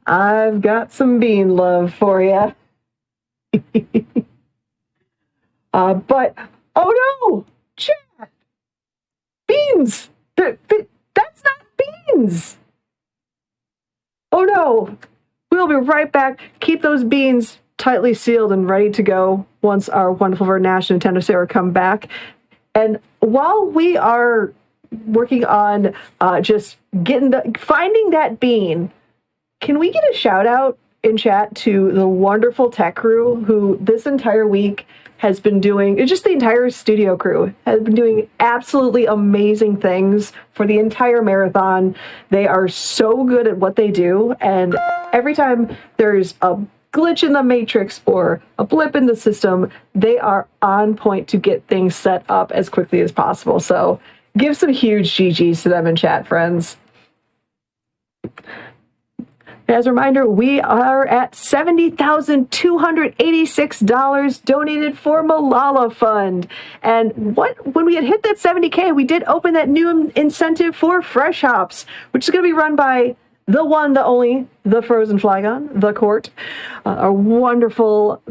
I've got some bean love for you. But, oh no! Chat! Beans! That's not beans! Oh no! We'll be right back. Keep those beans tightly sealed and ready to go once our wonderful VerdantAsh and nintendosara come back. And while we are working on just finding that bean, can we get a shout out in chat to the wonderful tech crew who this entire week has been doing, just the entire studio crew has been doing absolutely amazing things for the entire marathon. They are so good at what they do, and every time there's a glitch in the matrix or a blip in the system, they are on point to get things set up as quickly as possible. So give some huge GGs to them in chat, friends. As a reminder, we are at $70,286 donated for Malala Fund. And when we had hit that 70K, we did open that new incentive for Fresh Hops, which is going to be run by the one, the only, the Frozen Flygon, the Court, a wonderful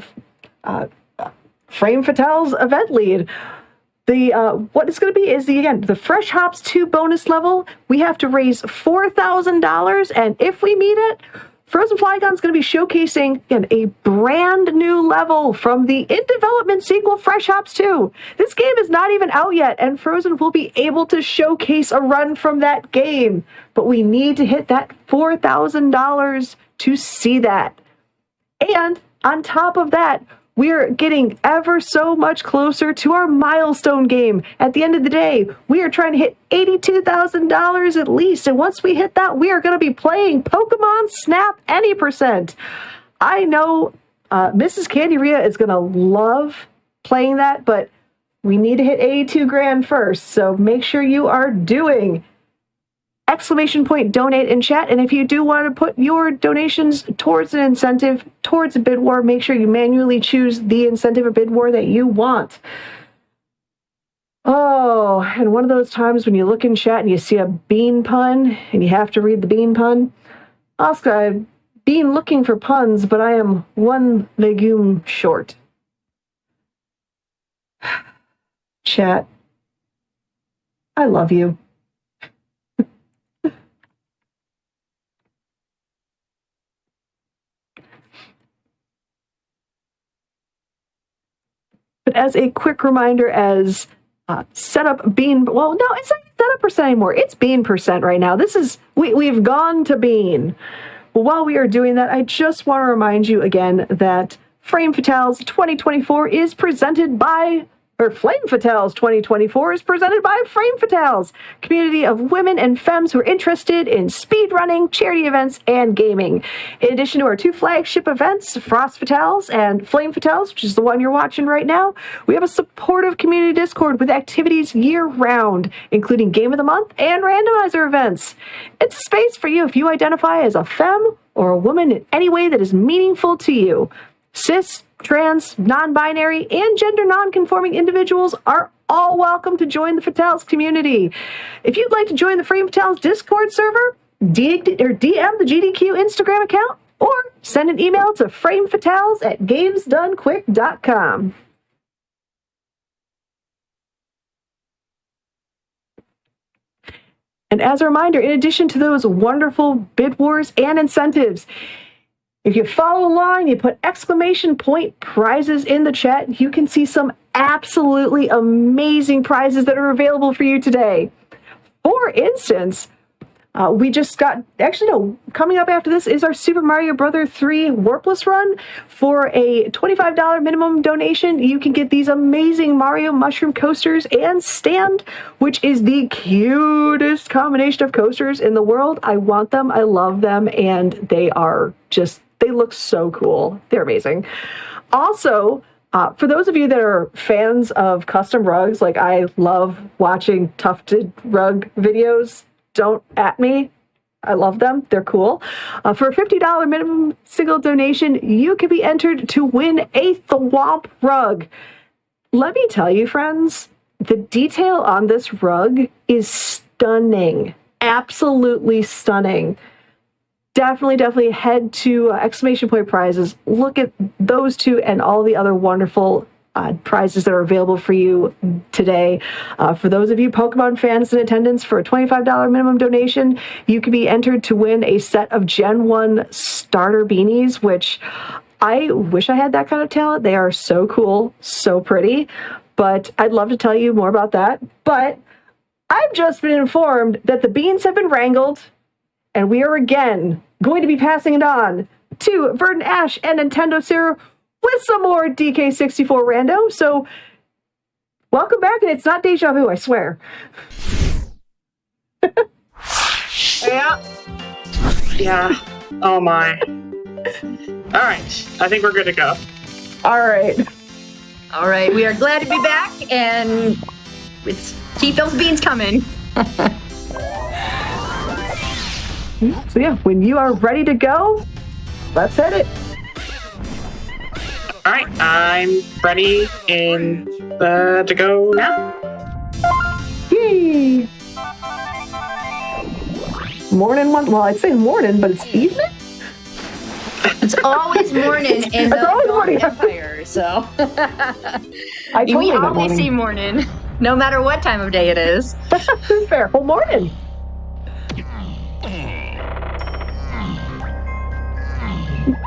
Frame Fatale's event lead. What it's going to be is the Fresh Hops 2 bonus level. We have to raise $4,000, and if we meet it, Frozen Flygon is going to be showcasing again, a brand new level from the in-development sequel Fresh Hops 2. This game is not even out yet, and Frozen will be able to showcase a run from that game. But we need to hit that $4,000 to see that. And on top of that, we're getting ever so much closer to our milestone game. At the end of the day, we are trying to hit $82,000 at least. And once we hit that, we are going to be playing Pokemon Snap Any %. I know Mrs. Candy Rhea is going to love playing that, but we need to hit 82 grand first. So make sure you are doing !donate in chat. And if you do want to put your donations towards an incentive, towards a bid war, make sure you manually choose the incentive or bid war that you want. Oh, and one of those times when you look in chat and you see a bean pun and you have to read the bean pun. Oscar, I've been looking for puns, but I am one legume short. Chat, I love you. But as a quick reminder, as setup bean, well, no, it's not setup percent anymore. It's bean percent right now. This is, we've gone to bean. But while we are doing that, I just want to remind you again that Frame Fatales 2024 is presented by, or Flame Fatales 2024 is presented by Frame Fatales, community of women and femmes who are interested in speedrunning, charity events, and gaming. In addition to our two flagship events, Frost Fatales and Flame Fatales, which is the one you're watching right now, we have a supportive community Discord with activities year-round, including Game of the Month and randomizer events. It's a space for you if you identify as a femme or a woman in any way that is meaningful to you. Cis, trans, non-binary, and gender non-conforming individuals are all welcome to join the Fatales community. If you'd like to join the Frame Fatales Discord server, DM the GDQ Instagram account, or send an email to framefatales@gamesdonequick.com. And as a reminder, in addition to those wonderful bid wars and incentives, if you follow along, you put ! prizes in the chat, you can see some absolutely amazing prizes that are available for you today. For instance, we just got, actually no, coming up after this is our Super Mario Bros. 3 Warpless run. For a $25 minimum donation, you can get these amazing Mario Mushroom coasters and stand, which is the cutest combination of coasters in the world. I want them, I love them, and they are just, they look so cool. They're amazing. Also, for those of you that are fans of custom rugs, like I love watching tufted rug videos, don't at me. I love them. They're cool. For a $50 minimum single donation, you can be entered to win a Thwomp rug. Let me tell you, friends, the detail on this rug is stunning. Absolutely stunning. Definitely head to ! prizes. Look at those two and all the other wonderful prizes that are available for you today. For those of you Pokemon fans in attendance, for a $25 minimum donation, you can be entered to win a set of Gen 1 starter beanies, which I wish I had that kind of talent. They are so cool, so pretty, but I'd love to tell you more about that. But I've just been informed that the beans have been wrangled, and we are again going to be passing it on to VerdantAsh and nintendosara with some more DK64 rando. So welcome back, and it's not deja vu, I swear. Yeah. Oh my. All right. I think we're good to go. All right. We are glad to be back, and let's keep those beans coming. So yeah, when you are ready to go, let's hit it. All right. I'm ready to go now. Yay! Morning one. Well, I'd say morning, but it's evening. It's always morning in the morning. Empire, so I totally we got always morning. see morning, no matter what time of day it is. Fair. Well, morning.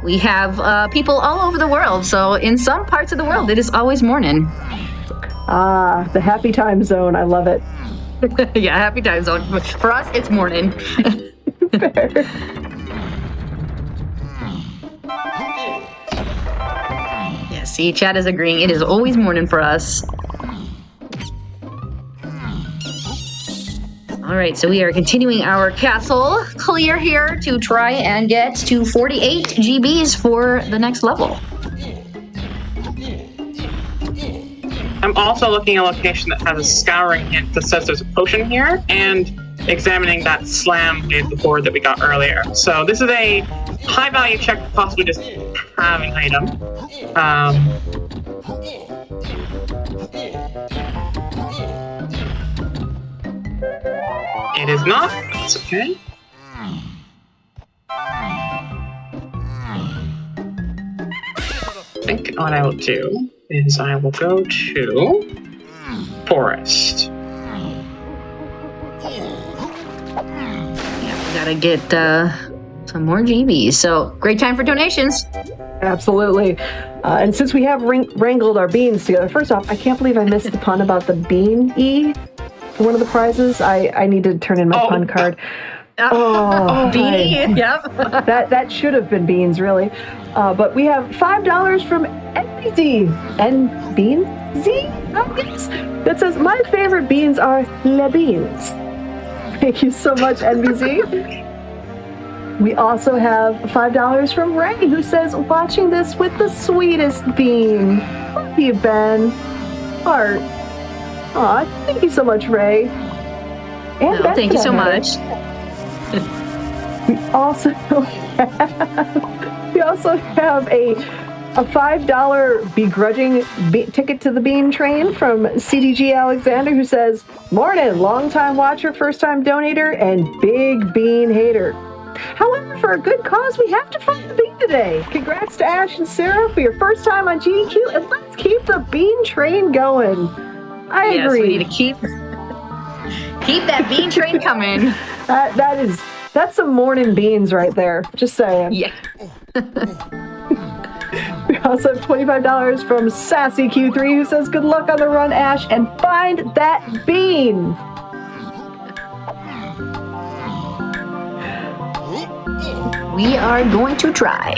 we have people all over the world. So in some parts of the world, it is always morning. Ah, the happy time zone. I love it. Yeah, happy time zone. For us, it's morning. Fair. Yeah, see, Chad is agreeing. It is always morning for us. All right, so we are continuing our castle clear here to try and get to 48 GBs for the next level. I'm also looking at a location that has a scouring hint that says there's a potion here, and examining that slam with the board that we got earlier. So this is a high value check for possibly just having item. It is not. That's okay. I think what I will do is I will go to Forest. Yeah, we gotta get some more GBs. So great time for donations. Absolutely. And since we have wrangled our beans together, first off, I can't believe I missed the pun about the bean-e for one of the prizes. I need to turn in my pun card. Bean, yep. That should have been beans, really. But we have $5 from NBZ. I guess. That says, my favorite beans are le beans. Thank you so much, NBZ. We also have $5 from Ray, who says, watching this with the sweetest bean. Love you, Ben. Heart. Aw, thank you so much, Ray. And Ben, thank you so much. We also have a $5 begrudging ticket to the bean train from CDG Alexander, who says, morning, long-time watcher, first-time donator, and big bean hater. However, for a good cause, we have to find the bean today. Congrats to Ash and Sarah for your first time on GQ, and let's keep the bean train going. I agree. We need to keep that bean train coming. That's some morning beans right there. Just saying. Yeah. We also have $25 from Sassy Q3, who says, good luck on the run, Ash, and find that bean. We are going to try.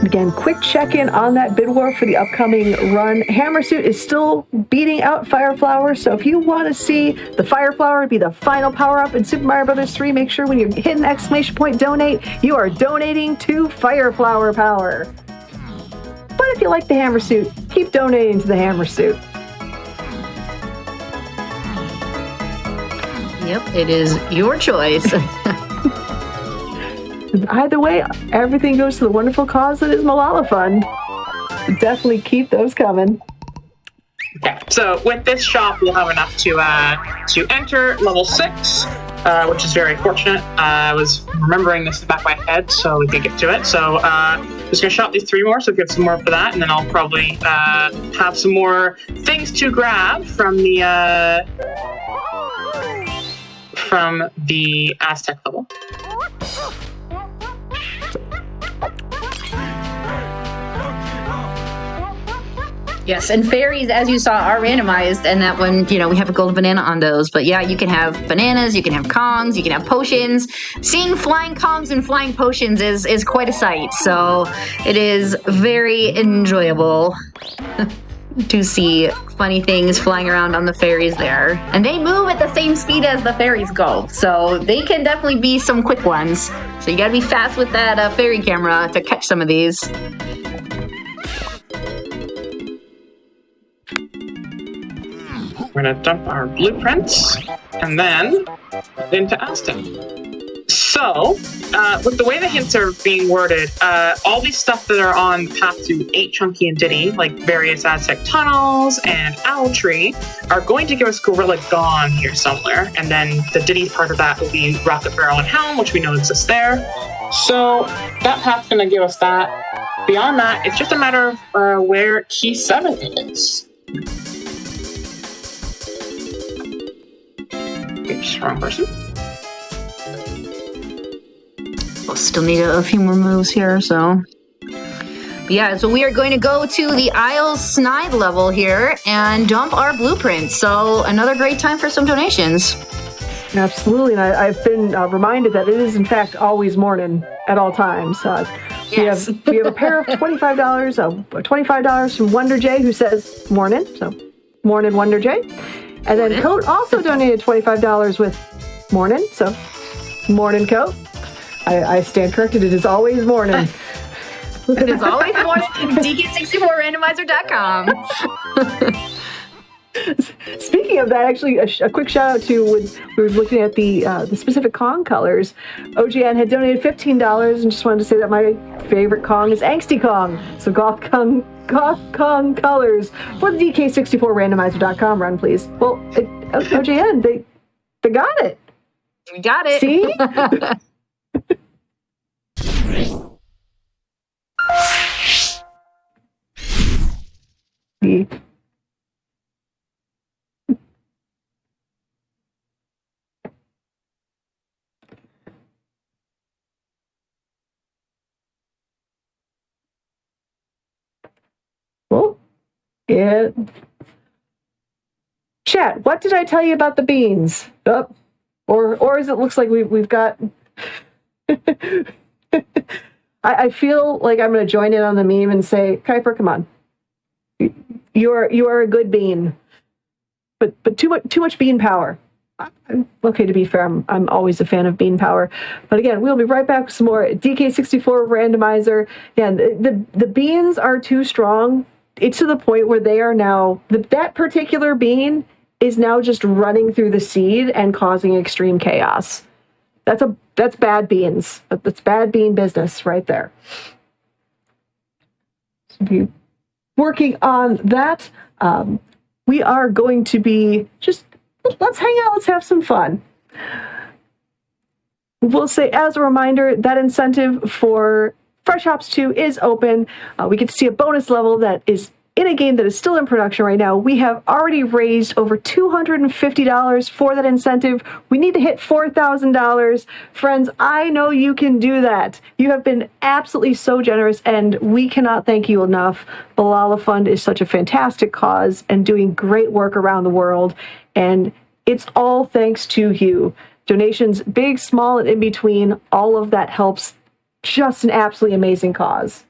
Again, quick check-in on that bid war for the upcoming run. Hammersuit is still beating out Fireflower, so if you want to see the Fireflower be the final power-up in Super Mario Bros. 3, make sure when you hit an exclamation point donate, you are donating to Fireflower power. But if you like the Hammersuit, keep donating to the Hammersuit. Yep, it is your choice. Either way, everything goes to the wonderful cause that is Malala Fund. Definitely keep those coming. Okay, so with this shop, we'll have enough to enter level 6, which is very fortunate. I was remembering this in the back of my head, so we could get to it. So just gonna shop these 3 more, so get some more for that, and then I'll probably have some more things to grab from the Aztec level. Yes, and fairies, as you saw, are randomized, and that one, we have a golden banana on those. But yeah, you can have bananas, you can have Kongs, you can have potions. Seeing flying Kongs and flying potions is quite a sight, so it is very enjoyable to see funny things flying around on the fairies there. And they move at the same speed as the fairies go, so they can definitely be some quick ones. So you gotta be fast with that fairy camera to catch some of these. We're gonna dump our blueprints and then into Aztec. So, with the way the hints are being worded, all these stuff that are on the path to 8 Chunky and Diddy, like various Aztec tunnels and Owl Tree, are going to give us Gorilla Gone here somewhere, and then the Diddy part of that will be Rocket Barrel and Helm, which we know exists there. So that path's gonna give us that. Beyond that, it's just a matter of where Key 7 is. Oops, wrong person. We'll still need a few more moves here, so. Yeah, so we are going to go to the Isles Snide level here and dump our blueprints. So another great time for some donations. Absolutely, and I've been reminded that it is in fact always morning at all times. Yes. we have a pair of $25 from Wonder J, who says morning, so morning Wonder J, and then Coat also donated $25 with morning, so morning Coat. I stand corrected. It is always morning. It is always morning. DK64randomizer.com. Speaking of that, actually, a quick shout out to when we were looking at the specific Kong colors. OGN had donated $15, and just wanted to say that my favorite Kong is Angsty Kong. So Goth Kong colors for the DK64randomizer.com run, please. Well, OGN, they got it. We got it. See? Well, yeah. Chat, what did I tell you about the beans? Oh, or as it looks like we've got. I feel like I'm going to join in on the meme and say, Kuiper, come on, you are a good bean, but too much bean power. Okay, to be fair, I'm always a fan of bean power, but again, we'll be right back with some more DK64 randomizer. Yeah, the beans are too strong. It's to the point where they are now that particular bean is now just running through the seed and causing extreme chaos. That's bad beans. That's bad bean business right there. So be working on that. We are going to be let's hang out. Let's have some fun. We'll say, as a reminder, that incentive for Fresh Ops 2 is open. We get to see a bonus level that is in a game that is still in production right now. We have already raised over $250 for that incentive. We need to hit $4,000. Friends, I know you can do that. You have been absolutely so generous, and we cannot thank you enough. Balala Fund is such a fantastic cause and doing great work around the world, and it's all thanks to you. Donations, big, small, and in between, all of that helps just an absolutely amazing cause.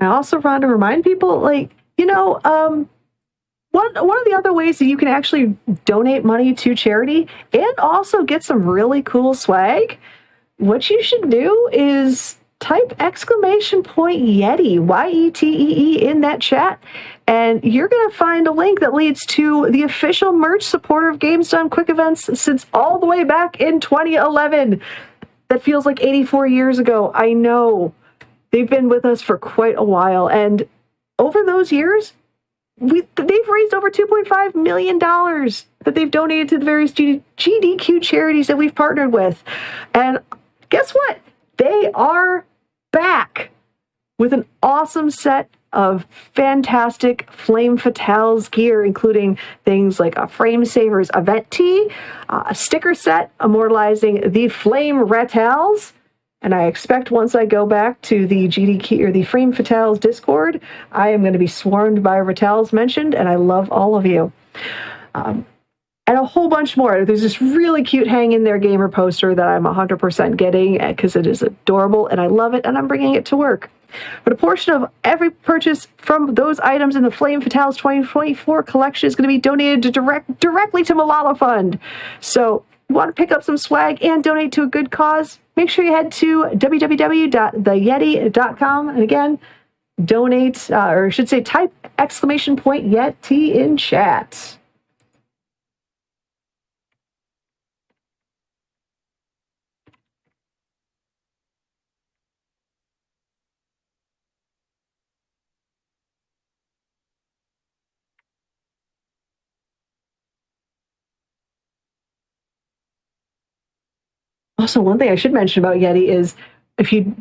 I also want to remind people, one of the other ways that you can actually donate money to charity and also get some really cool swag, what you should do is type !Yeti, YETEE, in that chat, and you're going to find a link that leads to the official merch supporter of Games Done Quick events since all the way back in 2011. That feels like 84 years ago. I know. They've been with us for quite a while, and over those years, they've raised over $2.5 million that they've donated to the various GDQ charities that we've partnered with. And guess what? They are back with an awesome set of fantastic Flame Fatales gear, including things like a Frame Savers event tee, a sticker set immortalizing the Flame Ratals. And I expect once I go back to the GDQ or the Frame Fatales Discord, I am going to be swarmed by Ratals mentioned, and I love all of you. And a whole bunch more. There's this really cute Hang In There Gamer poster that I'm 100% getting because it is adorable, and I love it, and I'm bringing it to work. But a portion of every purchase from those items in the Flame Fatales 2024 collection is going to be donated directly to Malala Fund. So you want to pick up some swag and donate to a good cause? Make sure you head to www.theyeti.com. And again, donate, or I should say type !Yeti in chat. Also, one thing I should mention about Yeti is if you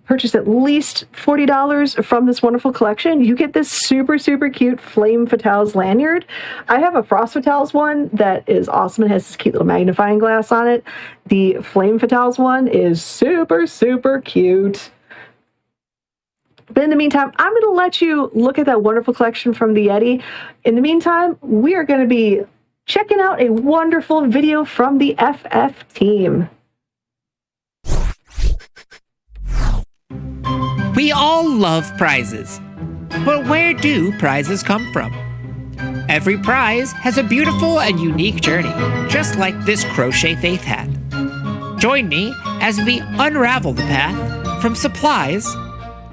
purchase at least $40 from this wonderful collection, you get this super, super cute Flame Fatales lanyard. I have a Frost Fatales one that is awesome. It has this cute little magnifying glass on it. The Flame Fatales one is super, super cute. But in the meantime, I'm going to let you look at that wonderful collection from the Yeti. In the meantime, we are going to be checking out a wonderful video from the FF team. We all love prizes, but where do prizes come from? Every prize has a beautiful and unique journey, just like this crochet faith hat. Join me as we unravel the path from supplies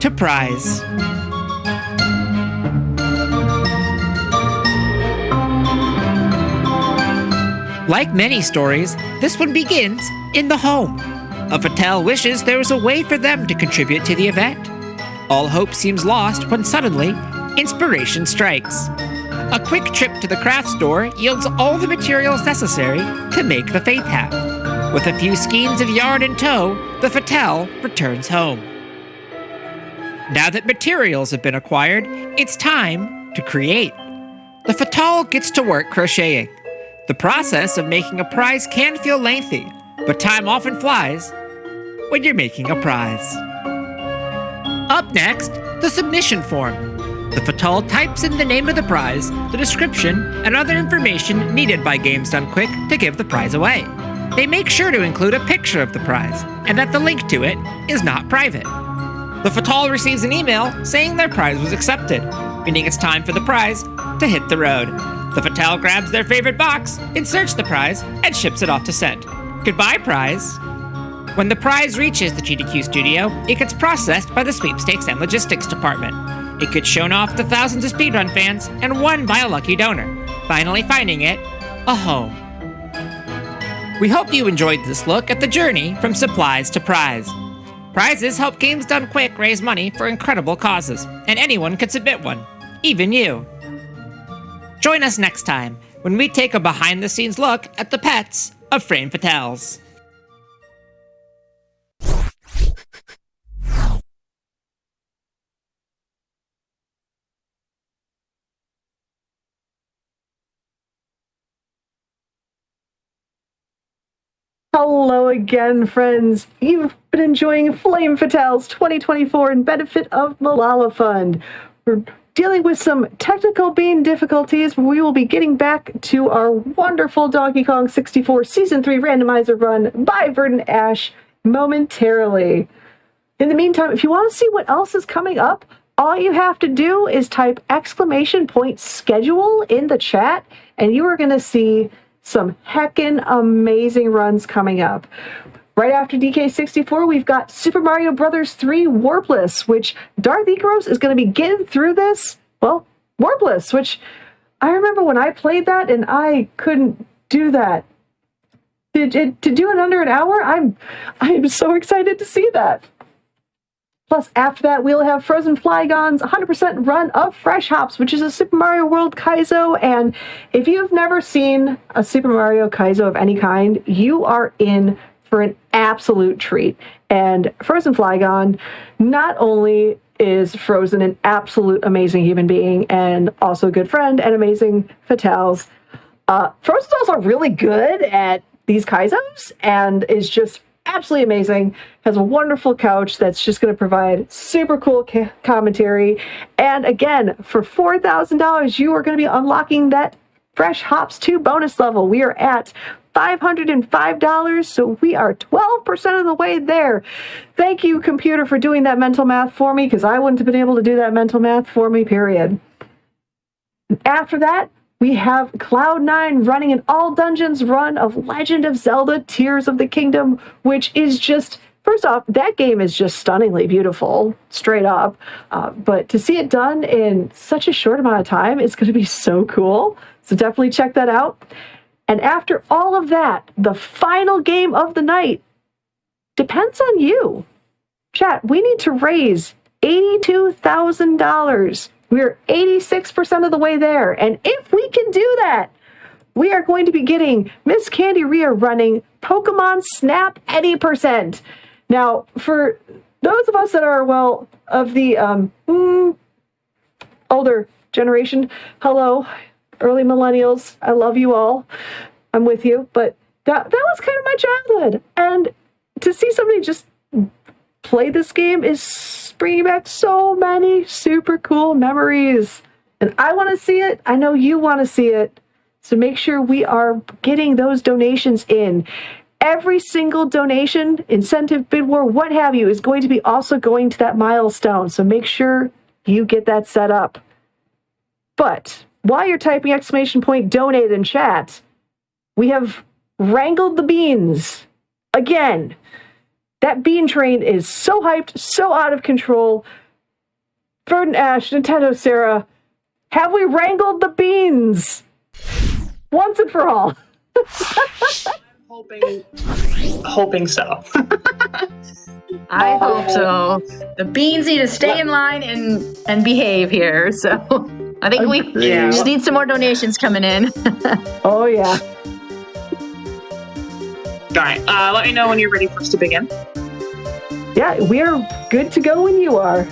to prize. Like many stories, this one begins in the home. A Fatale wishes there was a way for them to contribute to the event. All hope seems lost when suddenly, inspiration strikes. A quick trip to the craft store yields all the materials necessary to make the faith hat. With a few skeins of yarn in tow, the Fatale returns home. Now that materials have been acquired, it's time to create. The Fatale gets to work crocheting. The process of making a prize can feel lengthy, but time often flies when you're making a prize. Up next, the submission form. The Fatale types in the name of the prize, the description, and other information needed by Games Done Quick to give the prize away. They make sure to include a picture of the prize, and that the link to it is not private. The Fatale receives an email saying their prize was accepted, meaning it's time for the prize to hit the road. The Fatale grabs their favorite box, inserts the prize, and ships it off to send. Goodbye, prize! When the prize reaches the GDQ studio, it gets processed by the Sweepstakes and Logistics Department. It gets shown off to thousands of speedrun fans and won by a lucky donor, finally finding it a home. We hope you enjoyed this look at the journey from supplies to prize. Prizes help Games Done Quick raise money for incredible causes, and anyone can submit one, even you. Join us next time when we take a behind-the-scenes look at the pets of Flame Fatales. Hello again, friends. You've been enjoying Flame Fatales 2024 in benefit of Malala Fund. We're dealing with some technical bean difficulties. We will be getting back to our wonderful Donkey Kong 64 Season 3 randomizer run by VerdantAsh momentarily. In the meantime, if you want to see what else is coming up, all you have to do is type !schedule in the chat, and you are going to see some heckin' amazing runs coming up. Right after DK64, we've got Super Mario Bros. 3 Warpless, which Darth Icaros is going to be getting through this, well, Warpless, which I remember when I played that and I couldn't do that. To do it under an hour, I'm so excited to see that. Plus, after that, we'll have Frozen Flygon's 100% run of Fresh Hops, which is a Super Mario World Kaizo. And if you've never seen a Super Mario Kaizo of any kind, you are in for an absolute treat. And Frozen Flygon, not only is Frozen an absolute amazing human being and also a good friend and amazing Fatales, Frozen is also really good at these Kaizos and is just absolutely amazing, has a wonderful couch that's just going to provide super cool commentary. And again, for $4,000, you are going to be unlocking that Fresh Hops 2 bonus level. We are at $505, so we are 12% of the way there. Thank you, computer, for doing that mental math for me, because I wouldn't have been able to do that mental math for me, period. After that, we have Cloud9 running an all dungeons run of Legend of Zelda Tears of the Kingdom, which is just, first off, that game is just stunningly beautiful, straight up. But to see it done in such a short amount of time is going to be so cool. So definitely check that out. And after all of that, the final game of the night depends on you. Chat, we need to raise $82,000. We're 86% of the way there. And if we can do that, we are going to be getting Miss Candy Rhea running Pokemon Snap Any %. Now, for those of us that are, well, of the older generation, hello, early millennials, I love you all. I'm with you. But that was kind of my childhood. And to see somebody just play this game is bringing back so many super cool memories. And I want to see it. I know you want to see it. So make sure we are getting those donations in. Every single donation, incentive, bid war, what have you, is going to be also going to that milestone. So make sure you get that set up. But while you're typing !donate in chat, we have wrangled the beans. Again, that bean train is so hyped, so out of control. VerdantAsh, nintendosara, have we wrangled the beans? Once and for all. Hoping so. I hope so. The beans need to stay in line and behave here. So I think we just need some more donations coming in. Oh, yeah. All right. Let me know when you're ready for us to begin. Yeah, we are good to go when you are.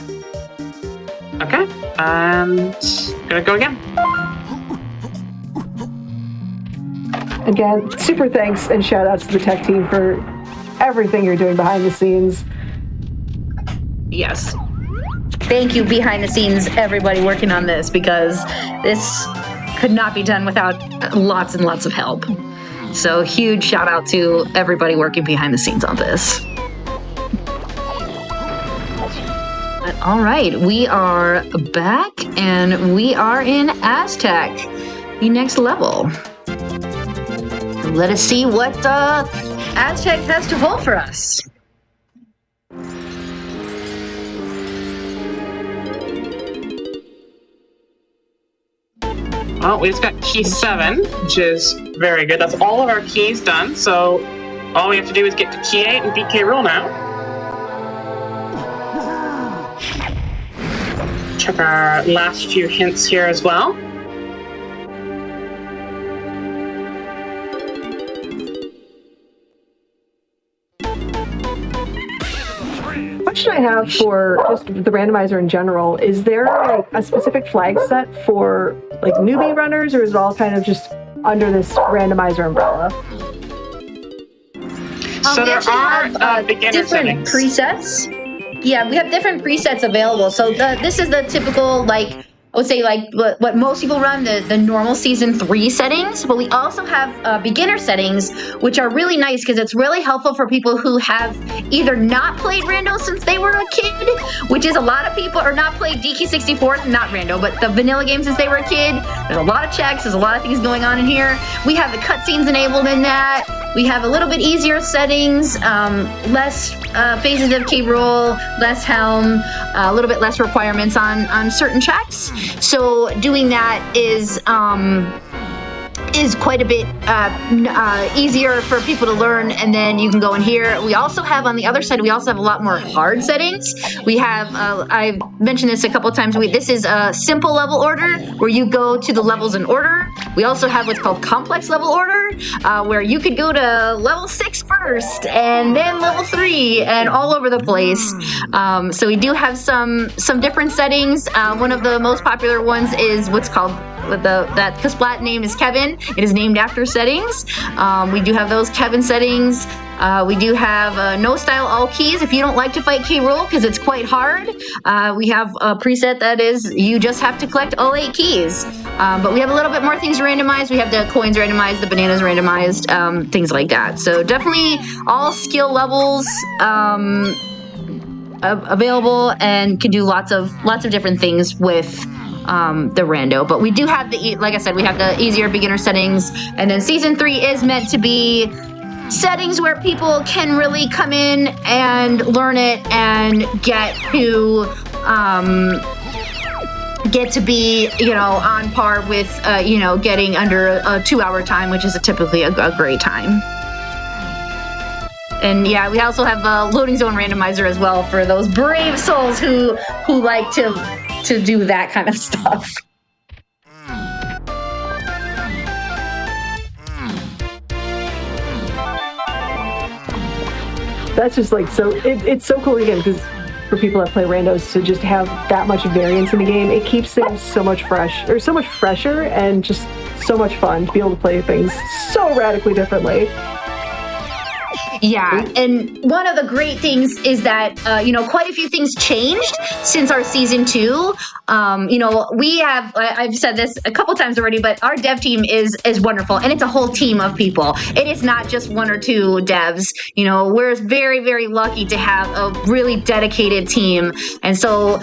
Okay. And gonna go again. Again, super thanks and shout outs to the tech team for everything you're doing behind the scenes. Yes. Thank you, behind the scenes, everybody working on this, because this could not be done without lots and lots of help. So huge shout out to everybody working behind the scenes on this. But, all right, we are back and we are in Aztec, the next level. Let us see what Aztec has to hold for us. Well, we just got key 7, which is very good. That's all of our keys done. So all we have to do is get to key 8 and beat K. Rool now. Check our last few hints here as well. Question I have for just the randomizer in general, is there like a specific flag set for like newbie runners, or is it all kind of just under this randomizer umbrella? So there are beginner different settings. presets. Yeah, we have different presets available. So this is the typical, like, I would say, like what most people run, the normal season 3 settings, but we also have beginner settings, which are really nice because it's really helpful for people who have either not played Rando since they were a kid, which is a lot of people, or not played DK64, not Rando, but the vanilla game since they were a kid. There's a lot of checks, there's a lot of things going on in here. We have the cutscenes enabled in that. We have a little bit easier settings, less phases of K. Rool, less helm, a little bit less requirements on certain checks. So doing that is quite a bit easier for people to learn, and then you can go in here. We also have, on the other side, we also have a lot more hard settings. We have, I've mentioned this a couple of times, this is a simple level order, where you go to the levels in order. We also have what's called complex level order, where you could go to level 6 first, and then level 3, and all over the place. So we do have some different settings. One of the most popular ones is what's called, that Kasplat name is Kevin. It is named after settings. We do have those Kevin settings. We do have no style all keys if you don't like to fight K. Rool because it's quite hard. We have a preset that is you just have to collect all 8 keys. But we have a little bit more things randomized. We have the coins randomized, the bananas randomized, things like that. So definitely all skill levels available, and can do lots of different things with the rando. But we do have like I said, we have the easier beginner settings, and then season 3 is meant to be settings where people can really come in and learn it and get to be, on par with, getting under a 2-hour time, which is typically a great time. And yeah, we also have a loading zone randomizer as well for those brave souls who like to do that kind of stuff. That's just like so. It's so cool again because for people that play randos to just have that much variance in the game, it keeps things so much fresher, and just so much fun to be able to play things so radically differently. Yeah, and one of the great things is that, quite a few things changed since our season 2. We have, I've said this a couple times already, but our dev team is wonderful, and it's a whole team of people. It is not just one or two devs. We're very, very lucky to have a really dedicated team. And so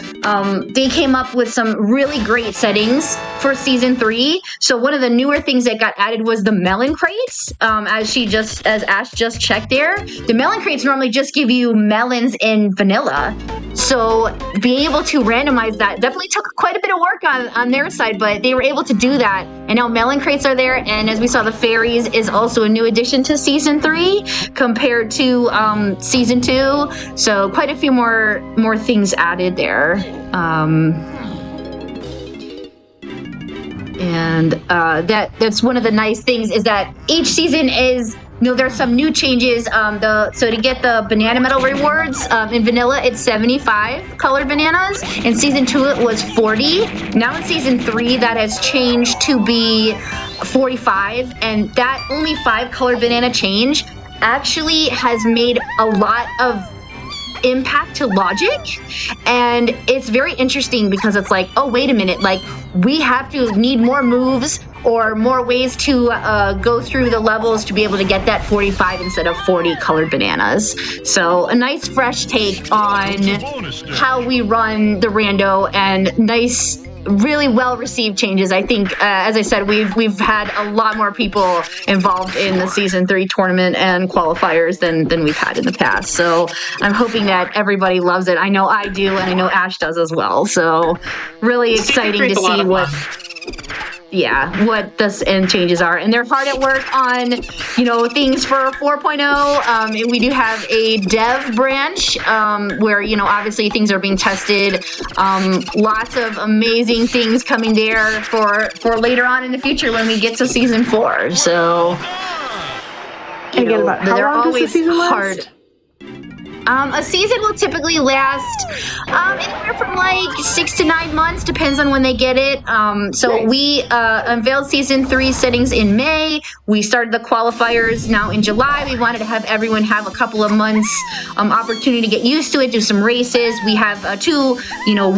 they came up with some really great settings for season 3. So one of the newer things that got added was the melon crates, as Ash just checked there. The melon crates normally just give you melons in vanilla. So being able to randomize that definitely took quite a bit of work on their side, but they were able to do that. And now melon crates are there. And as we saw, the fairies is also a new addition to season 3 compared to season 2. So quite a few more things added there. And that's one of the nice things is that each season is, there's some new changes. So to get the banana medal rewards in vanilla, it's 75 colored bananas. In season 2, it was 40. Now in season 3, that has changed to be 45. And that only 5 colored banana change actually has made a lot of impact to logic, and it's very interesting because it's like, oh, wait a minute, like we need more moves or more ways to go through the levels to be able to get that 45 instead of 40 colored bananas. So a nice fresh take on how we run the rando, and nice, really well-received changes. I think, as I said, we've had a lot more people involved in the Season 3 tournament and qualifiers than we've had in the past. So I'm hoping that everybody loves it. I know I do, and I know Ash does as well. So really exciting to see what the end changes are. And they're hard at work on, things for 4.0. We do have a dev branch where, obviously things are being tested. Lots of amazing things coming there for later on in the future when we get to season 4. So, again, about how they're long always does the season hard. last? A season will typically last anywhere from like 6 to 9 months, depends on when they get it. So Nice. We unveiled season 3 settings in May. We started the qualifiers now in July. We wanted to have everyone have a couple of months opportunity to get used to it, do some races. We have 2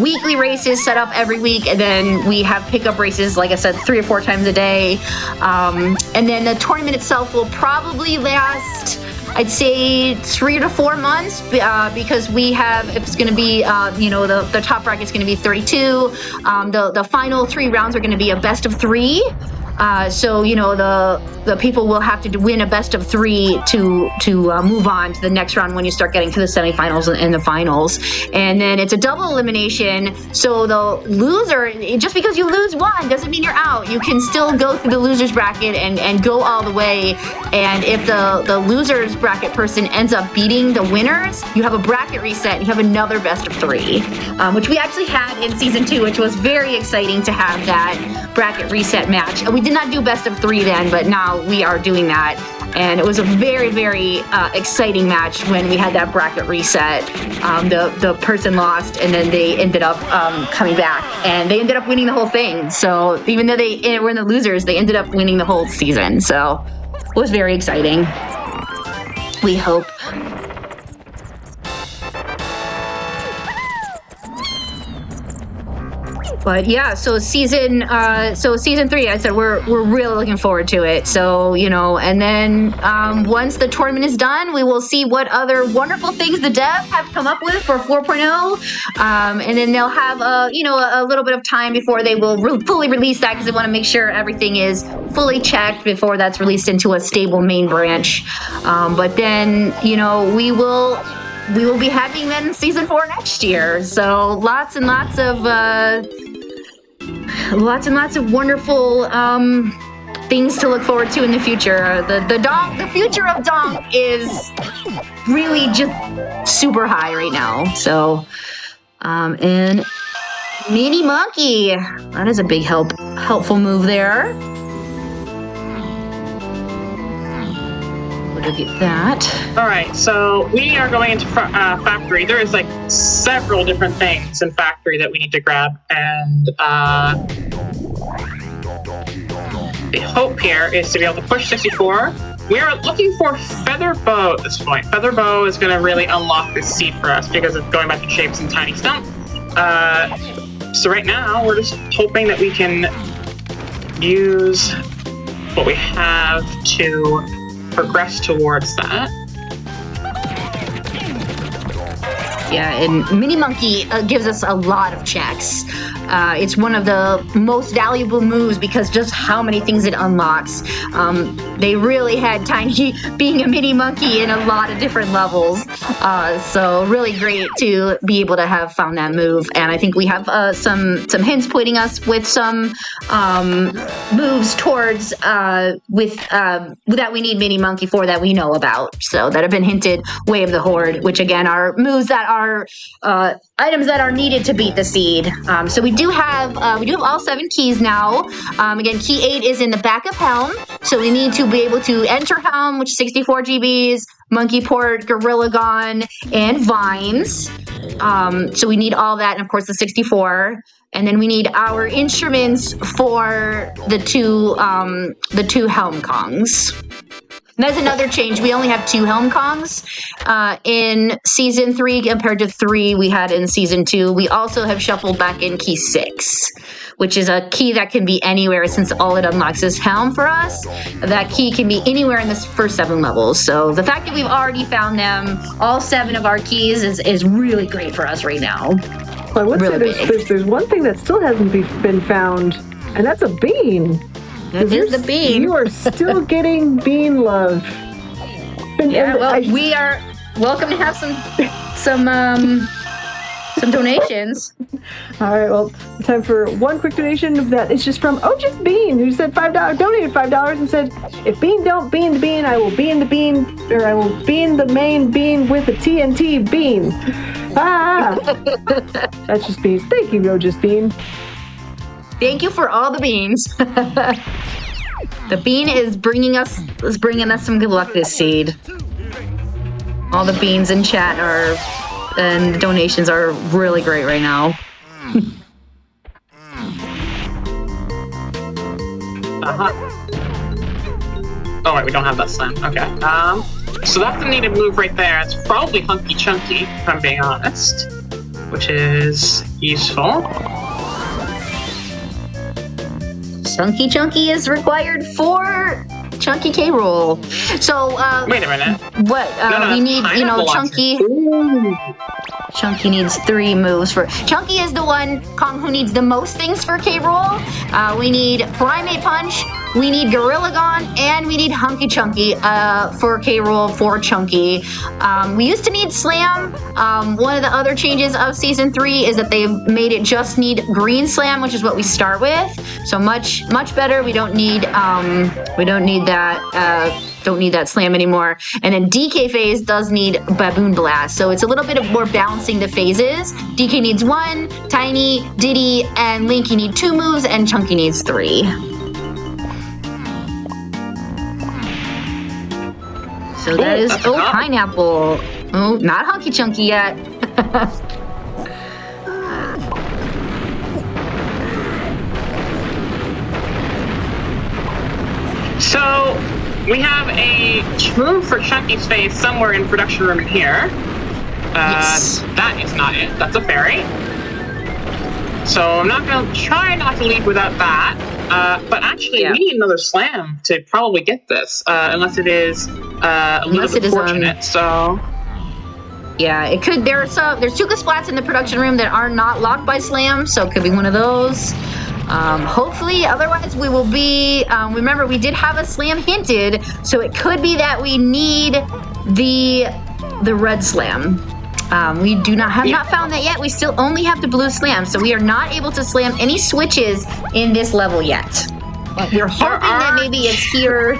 weekly races set up every week, and then we have pickup races, like I said, 3 or 4 times a day. And then the tournament itself will probably last, I'd say 3 to 4 months, because it's going to be, the top bracket's going to be 32. The final 3 rounds are going to be a best of 3. So the people will have to win a best of 3 to move on to the next round when you start getting to the semifinals and the finals. And then it's a double elimination. So the loser, just because you lose one doesn't mean you're out. You can still go through the losers bracket and go all the way. And if the losers bracket person ends up beating the winners, you have a bracket reset and you have another best of 3, which we actually had in season 2, which was very exciting to have that bracket reset match. We did not do best of 3 then, but now we are doing that. And it was a very, very exciting match when we had that bracket reset. The person lost, and then they ended up coming back, and they ended up winning the whole thing. So even though they were in the losers, they ended up winning the whole season. So it was very exciting. We hope. But yeah, so season 3, I said we're really looking forward to it. So, and then once the tournament is done, we will see what other wonderful things the devs have come up with for 4.0. And then they'll have a little bit of time before they will fully release that, because they want to make sure everything is fully checked before that's released into a stable main branch. But then, we will be having then season 4 next year. So lots and lots of wonderful things to look forward to in the future. The future of Donk is really just super high right now. So, and Mini Monkey, that is a big helpful move there. We'll go get that. All right, so we are going into factory. There is like several different things in factory that we need to grab, and the hope here is to be able to push 64. We are looking for Feather Bow at this point. Feather Bow is going to really unlock this seed for us because it's going back to Shapes and Tiny Stump. So right now, we're just hoping that we can use what we have to progress towards that. Yeah, and Mini Monkey gives us a lot of checks. It's one of the most valuable moves because just how many things it unlocks. They really had Tiny being a Mini Monkey in a lot of different levels. So really great to be able to have found that move. And I think we have some hints pointing us with some moves towards that we need Mini Monkey for that we know about. So that have been hinted. Way of the Horde, which again are moves that are items that are needed to beat the seed. So we do have all 7 keys now. Again, key 8 is in the back of Helm. So we need to be able to enter Helm, which is 64 GBs, Monkey Port, Gorilla Gon, and Vines. So we need all that, and of course the 64. And then we need our instruments for the two Helm Kongs. And that's another change. We only have 2 Helm Kongs in Season 3 compared to 3 we had in Season 2. We also have shuffled back in Key 6, which is a key that can be anywhere since all it unlocks is Helm for us. That key can be anywhere in the first 7 levels. So the fact that we've already found them, all 7 of our keys, is really great for us right now. Well, I would really say there's one thing that still hasn't been found, and that's a bean. That is the bean. You are still getting bean love. We are welcome to have some donations. All right, well, time for one quick donation. That is just from Just Bean, who said donated $5 and said, "If Bean don't bean the bean, I will bean the bean, or I will bean the main bean with a TNT bean." That's just beans. Thank you, Just Bean. Thank you for all the beans. The bean is bringing us some good luck this seed. All the beans in chat and the donations are really great right now. Oh wait, we don't have that slam. Okay. So that's the needed move right there. It's probably Hunky Chunky, if I'm being honest, which is useful. Chunky Chunky is required for Chunky K roll. So wait a minute. What we need, Chunky. Ooh. Chunky needs 3 moves for. Chunky is the one Kong who needs the most things for K roll. We need Primate Punch, we need Gorilla Gon, and we need Hunky Chunky for K roll for Chunky. We used to need Slam. One of the other changes of Season 3 is that they've made it just need Green Slam, which is what we start with. So much better. We don't need that Slam anymore. And then DK phase does need Baboon Blast. So it's a little bit of more balancing the phases. DK needs 1, Tiny, Diddy, and Link, you need 2 moves, and Chunky needs 3. So that is, Pineapple. Oh, not Hunky Chunky yet. So we have a move for Chunky's face somewhere in production room in here. Yes. That is not it. That's a fairy. So I'm not going to try not to leave without that. But actually, we need another slam to probably get this, unless it is a little bit fortunate. So yeah, it could. There's 2 splats in the production room that are not locked by slam, so it could be one of those. Hopefully, otherwise we will be. Remember, we did have a slam hinted, so it could be that we need the red slam. We have not found that yet. We still only have the blue slam, so we are not able to slam any switches in this level yet. But we're hoping that maybe it's here.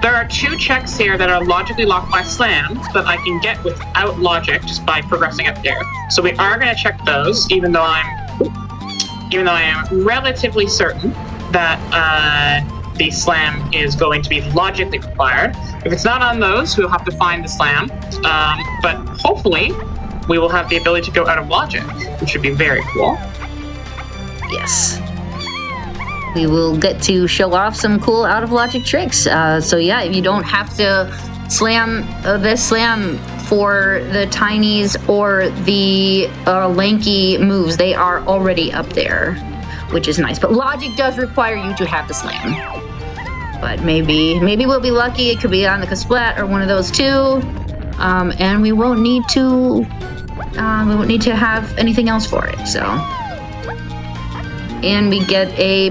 There are 2 checks here that are logically locked by slam that I can get without logic just by progressing up here. So we are going to check those, even though I am relatively certain that the slam is going to be logically required. If it's not on those, we'll have to find the slam. But hopefully, we will have the ability to go out of logic, which would be very cool. Yes. We will get to show off some cool out of logic tricks. So yeah, you don't have to slam this slam for the tinies or the lanky moves. They are already up there, which is nice. But logic does require you to have the slam. But maybe we'll be lucky. It could be on the Kasplat or one of those two, and we won't need to have anything else for it. So, and we get a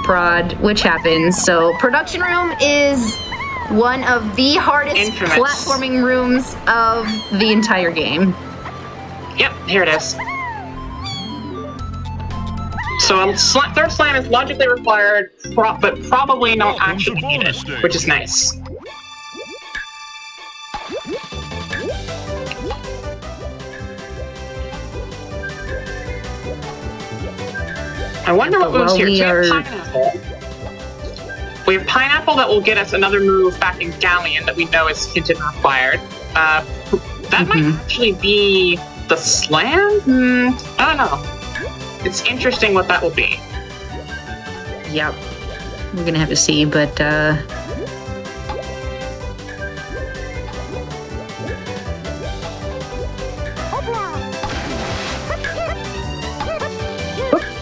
prod, which happens. So, production room is one of the hardest platforming rooms of the entire game. Yep, here it is. So third slam is logically required, but probably not actually needed, which is nice. I wonder what moves here. We have pineapple that will get us another move back in Galleon that we know is hinted and required. That might actually be the slam? I don't know. It's interesting what that will be. Yep. We're gonna have to see, but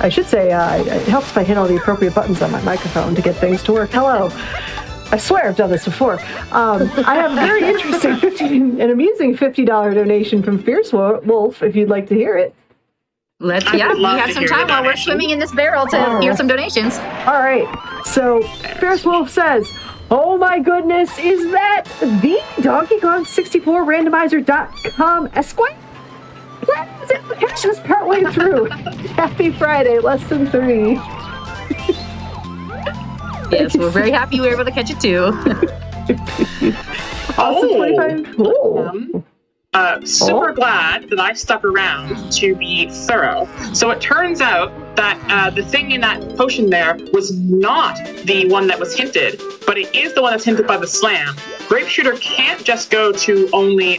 I should say, it helps if I hit all the appropriate buttons on my microphone to get things to work. Hello. I swear I've done this before. I have a very interesting and amusing $50 donation from Fierce Wolf, if you'd like to hear it. We have some time while we're swimming in this barrel to hear some donations. All right. So, Fierce Wolf says, oh my goodness, is that the Donkey Kong 64 randomizer.com Esquire? His application's partway through. Happy Friday, less than 3. Yes, we're very happy you were able to catch it too. Also 25. Oh. Super glad that I stuck around to be thorough. So it turns out that the thing in that potion there was not the one that was hinted, but it is the one that's hinted by the slam. Grape Shooter can't just go to only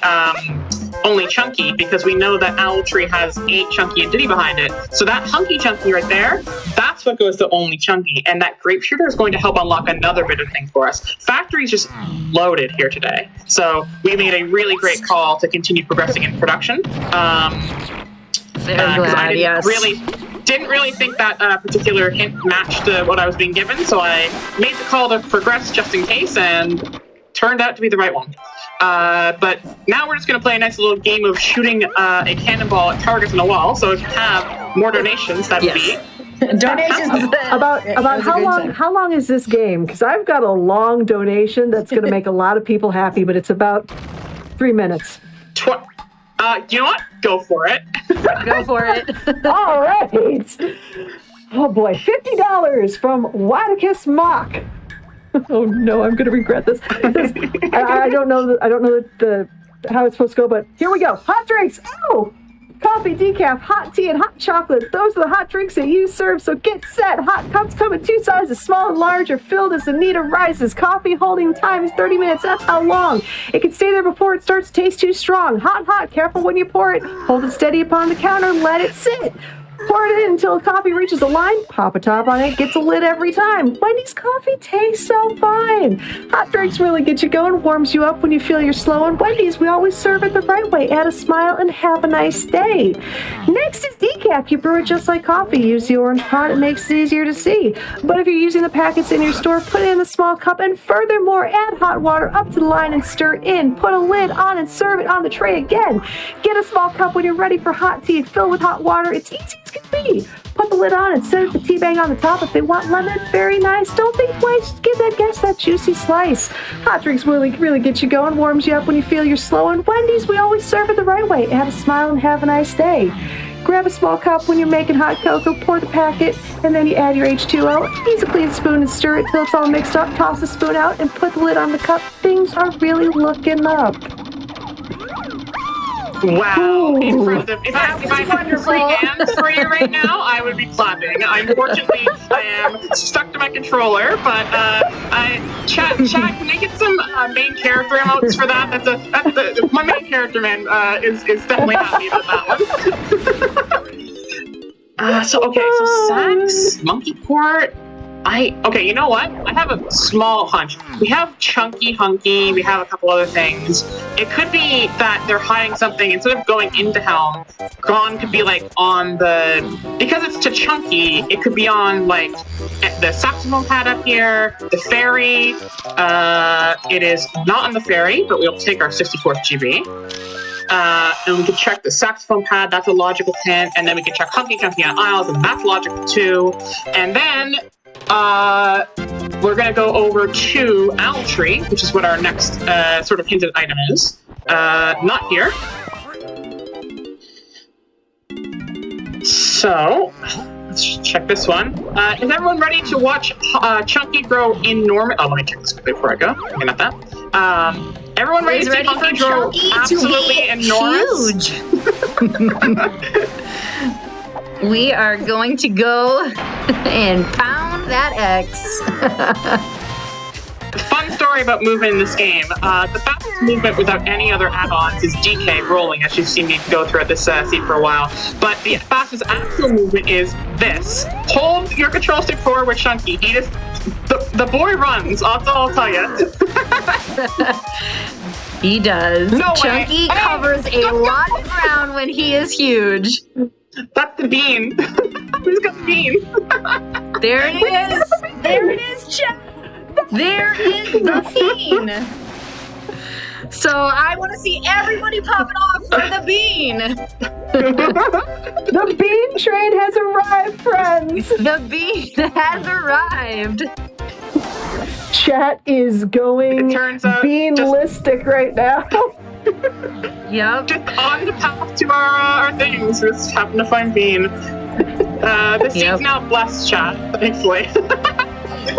Chunky, because we know that Owl Tree has 8 Chunky and Diddy behind it. So that Hunky Chunky right there, that's what goes to only Chunky, and that Grape Shooter is going to help unlock another bit of thing for us. Factory's just loaded here today. So we made a really great call to continue progressing in production. Very glad, yes. Didn't really think that particular hint matched what I was being given, so I made the call to progress just in case, and turned out to be the right one. But now we're just going to play a nice little game of shooting a cannonball at targets on a wall. So if you have more donations, that'd be donations. About how long is this game? Because I've got a long donation that's going to make a lot of people happy, but it's about 3 minutes. You know what? Go for it. Go for it. All right. Oh boy, $50 from Wadicus Mock. Oh no, I'm gonna regret this. I don't know how it's supposed to go, but here we go. Hot drinks. Oh, coffee, decaf, hot tea, and hot chocolate. Those are the hot drinks that you serve. So get set. Hot cups come in 2 sizes, small and large, are filled as the need arises. Coffee holding time is 30 minutes. That's how long. It can stay there before it starts to taste too strong. Hot. Careful when you pour it. Hold it steady upon the counter and let it sit. Pour it in until the coffee reaches a line. Pop a top on it. Gets a lid every time. Wendy's coffee tastes so fine. Hot drinks really get you going. Warms you up when you feel you're slow. And Wendy's, we always serve it the right way. Add a smile and have a nice day. Next is decaf. You brew it just like coffee. Use the orange pot. It makes it easier to see. But if you're using the packets in your store, put it in a small cup. And furthermore, add hot water up to the line and stir it in. Put a lid on and serve it on the tray again. Get a small cup when you're ready for hot tea. Fill with hot water. It's easy as can be. Put the lid on and set the tea bag on the top. If they want lemon, it's very nice. Don't think twice. Give that guest that juicy slice. Hot drinks really get you going. Warms you up when you feel you're slow. And Wendy's, we always serve it the right way. Add a smile and have a nice day. Grab a small cup when you're making hot cocoa. Pour the packet, and then you add your H2O. Use a clean spoon and stir it till it's all mixed up. Toss the spoon out and put the lid on the cup. Things are really looking up. Wow, Ooh. impressive. If I had three hands for you right now, I would be clapping. Unfortunately, I am stuck to my controller, but Chad, can I get some main character emotes for that? My main character man is definitely happy about that one. So Sax, Monkey Port. Okay, you know what? I have a small hunch. We have Chunky Hunky, we have a couple other things. It could be that they're hiding something instead of going into Helm. Gon could be like on because it's to Chunky, it could be on like the saxophone pad up here, the ferry. It is not on the ferry, but we'll take our 64th GB. And we can check the saxophone pad, that's a logical hint, and then we can check Hunky Chunky on Isles, and that's logical too. And then we're gonna go over to Owl Tree, which is what our next sort of hinted item is. Not here. So, let's check this one. Is everyone ready to watch Chunky grow enormous? Oh, let me check this quickly before I go. Okay, not that. Everyone ready to see Chunky grow absolutely enormous? Huge. We are going to go and pound that X. Fun story about movement in this game. The fastest movement without any other add-ons is DK rolling, as you've seen me go throughout this seed for a while. But the fastest actual movement is this. Hold your control stick forward with Chunky. He just... The boy runs, that's all I'll tell you. He does. No Chunky way. covers a lot of ground when he is huge. That's the bean. Who's got the bean? There it is. There it is, Chuck. There is the bean. So I want to see everybody popping off for the bean. The bean train has arrived, friends. The bean has arrived. Chat is going It turns out beanlistic right now. Yep. Just on the path to our things. We just happen to find bean. The seed's now blessed, chat, thankfully.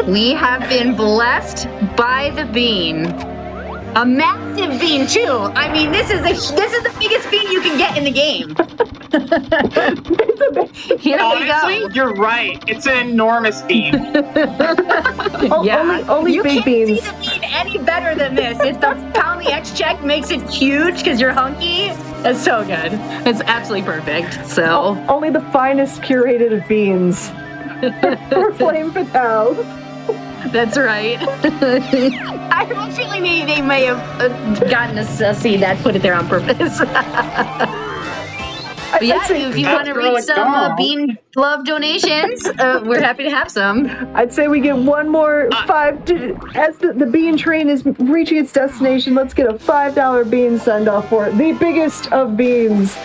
We have been blessed by the bean. A massive bean too. I mean, this is the biggest bean you can get in the game. Here Honestly, we go. you're right. It's an enormous bean. Yeah. Only You big can't beans. see the bean any better than this. It's the pound the X check makes it huge because you're hunky. That's so good. It's absolutely perfect. So Only the finest curated of beans. For Flame Fatale. that's right. I have a feeling they may have gotten a seed that put it there on purpose. But yeah, if you want to read some bean love donations, we're happy to have some. I'd say we get one more as the bean train is reaching its destination, let's get a $5 bean send off for it. The biggest of beans.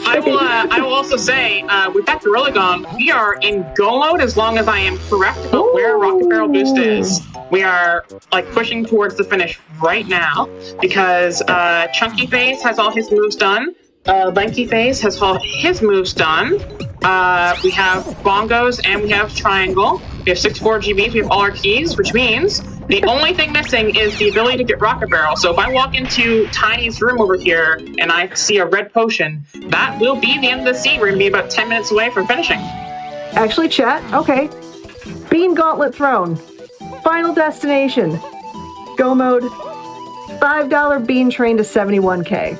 I will also say, with that Gorilla Gone, we are in go mode as long as I am correct about where Rocket Barrel Boost is. We are like pushing towards the finish right now because Chunky Face has all his moves done. Lanky Face has all his moves done. We have Bongos and we have Triangle. We have 64 GBs. We have all our keys, which means the only thing missing is the ability to get Rocket Barrel. So if I walk into Tiny's room over here and I see a red potion, that will be the end of the seed. We're going to be about 10 minutes away from finishing. Actually, chat, okay. Bean Gauntlet Throne. Final destination. Go mode. $5 bean train to 71K.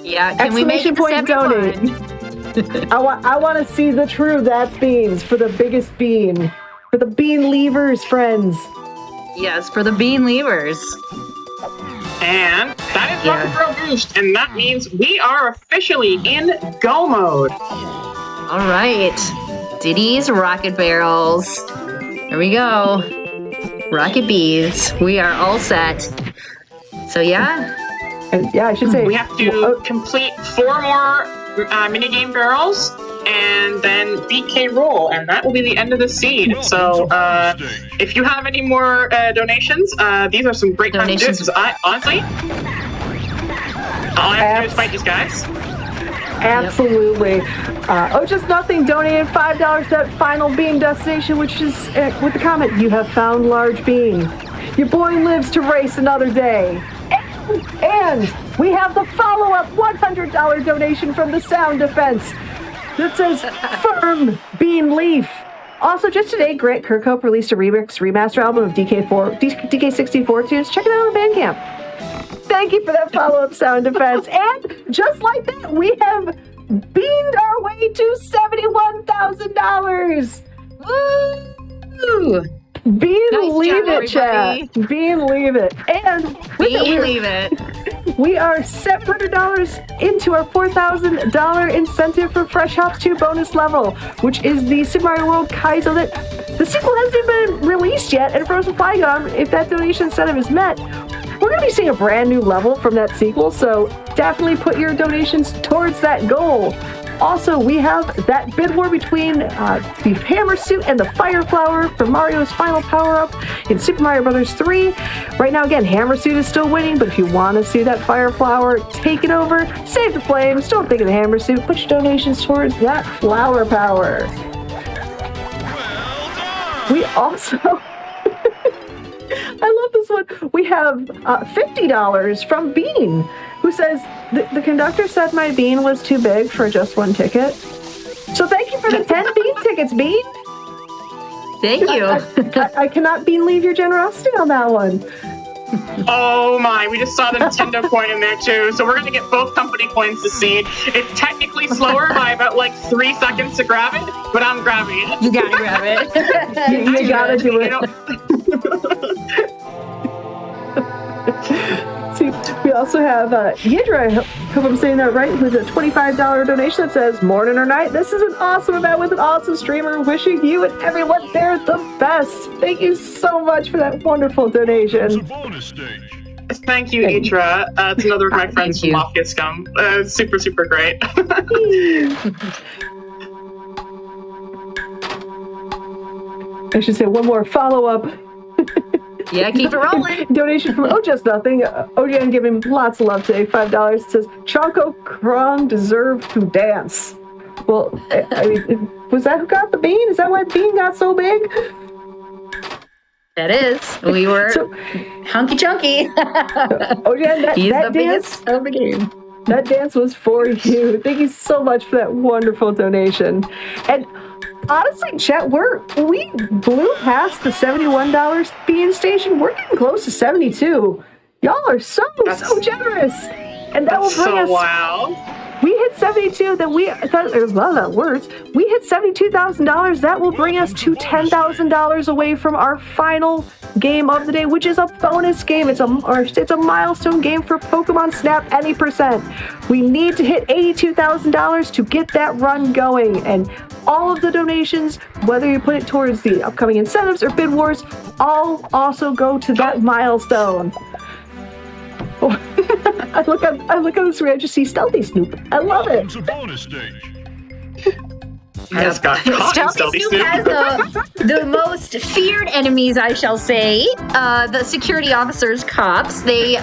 Yeah, can we make it to 71? I want to see the true That's Beans for the biggest bean. For the bean levers, friends. Yes, for the bean levers. And that is Rocket Barrel Boost, and that means we are officially in go mode. All right. Diddy's Rocket Barrels. Here we go. Rocket Bees. We are all set. So yeah. And yeah, I should say we have to complete 4 more minigame barrels and then beat K Roll, and that will be the end of the seed. So if you have any more donations, these are some great times to do this. I honestly, all I have to do is fight these guys. Absolutely. Just Nothing donated $5 to that final bean destination, which is with the comment, "You have found large bean. Your boy lives to race another day." And we have the follow-up $100 donation from the Sound Defense that says Firm Bean Leaf. Also, just today, Grant Kirkhope released a remaster album of DK64 tunes. Check it out on Bandcamp. Thank you for that follow-up Sound Defense. And just like that, we have beamed our way to $71,000. Woo! Bean Nice leave job, it, chat. Bean leave it. And Leave it. we are $700 into our $4,000 incentive for Fresh Hops 2 bonus level, which is the Super Mario World Kaizo that the sequel hasn't even been released yet. And Frozen Flygon, if that donation incentive is met, we're going to be seeing a brand new level from that sequel. So definitely put your donations towards that goal. Also, we have that bid war between the Hammer Suit and the Fire Flower for Mario's final power-up in Super Mario Bros. 3. Right now, again, Hammer Suit is still winning, but if you want to see that Fire Flower take it over, save the flames, don't think of the Hammer Suit, put your donations towards that flower power. We also... I love this one. We have $50 from Bean, who says, the conductor said my bean was too big for just one ticket. So thank you for the 10 Bean tickets, Bean. Thank you. I cannot Bean leave your generosity on that one. Oh my, we just saw the Nintendo coin in there too, so we're gonna get both company coins to seed. It's technically slower by about like 3 seconds to grab it, but I'm grabbing it. You gotta grab it. You gotta do it. See, we also have Yidra, I hope I'm saying that right, with a $25 donation that says, morning or night, this is an awesome event with an awesome streamer, wishing you and everyone there the best. Thank you so much for that wonderful donation. It's a bonus stage. Thank you, Itra. It's another of my friends from Mafia Scum. Super, super great. I should say one more follow-up. Yeah, keep it rolling. Donation from Just Nothing. OGN giving lots of love today. $5. It says, Chonko Krong deserve to dance. Well, I mean, was that who got the bean? Is that why the bean got so big? That is. We were hunky chunky. OGN, that He's dance, the biggest of the game. That dance was for you. Thank you so much for that wonderful donation. And honestly, chat, we blew past the $71 bean station. We're getting close to 72. Y'all are so generous. And that will bring us. Wow. We hit 72. Then there's a lot of words. We hit $72,000. That will bring us to $10,000 away from our final game of the day, which is a bonus game. It's a milestone game for Pokemon Snap Any Percent. We need to hit $82,000 to get that run going. And all of the donations, whether you put it towards the upcoming incentives or bid wars, all also go to that milestone. I look on the screen, I just see Stealthy Snoop. I love it. It's a bonus stage. Stealthy Snoop has the most feared enemies, I shall say. The security officers, cops. They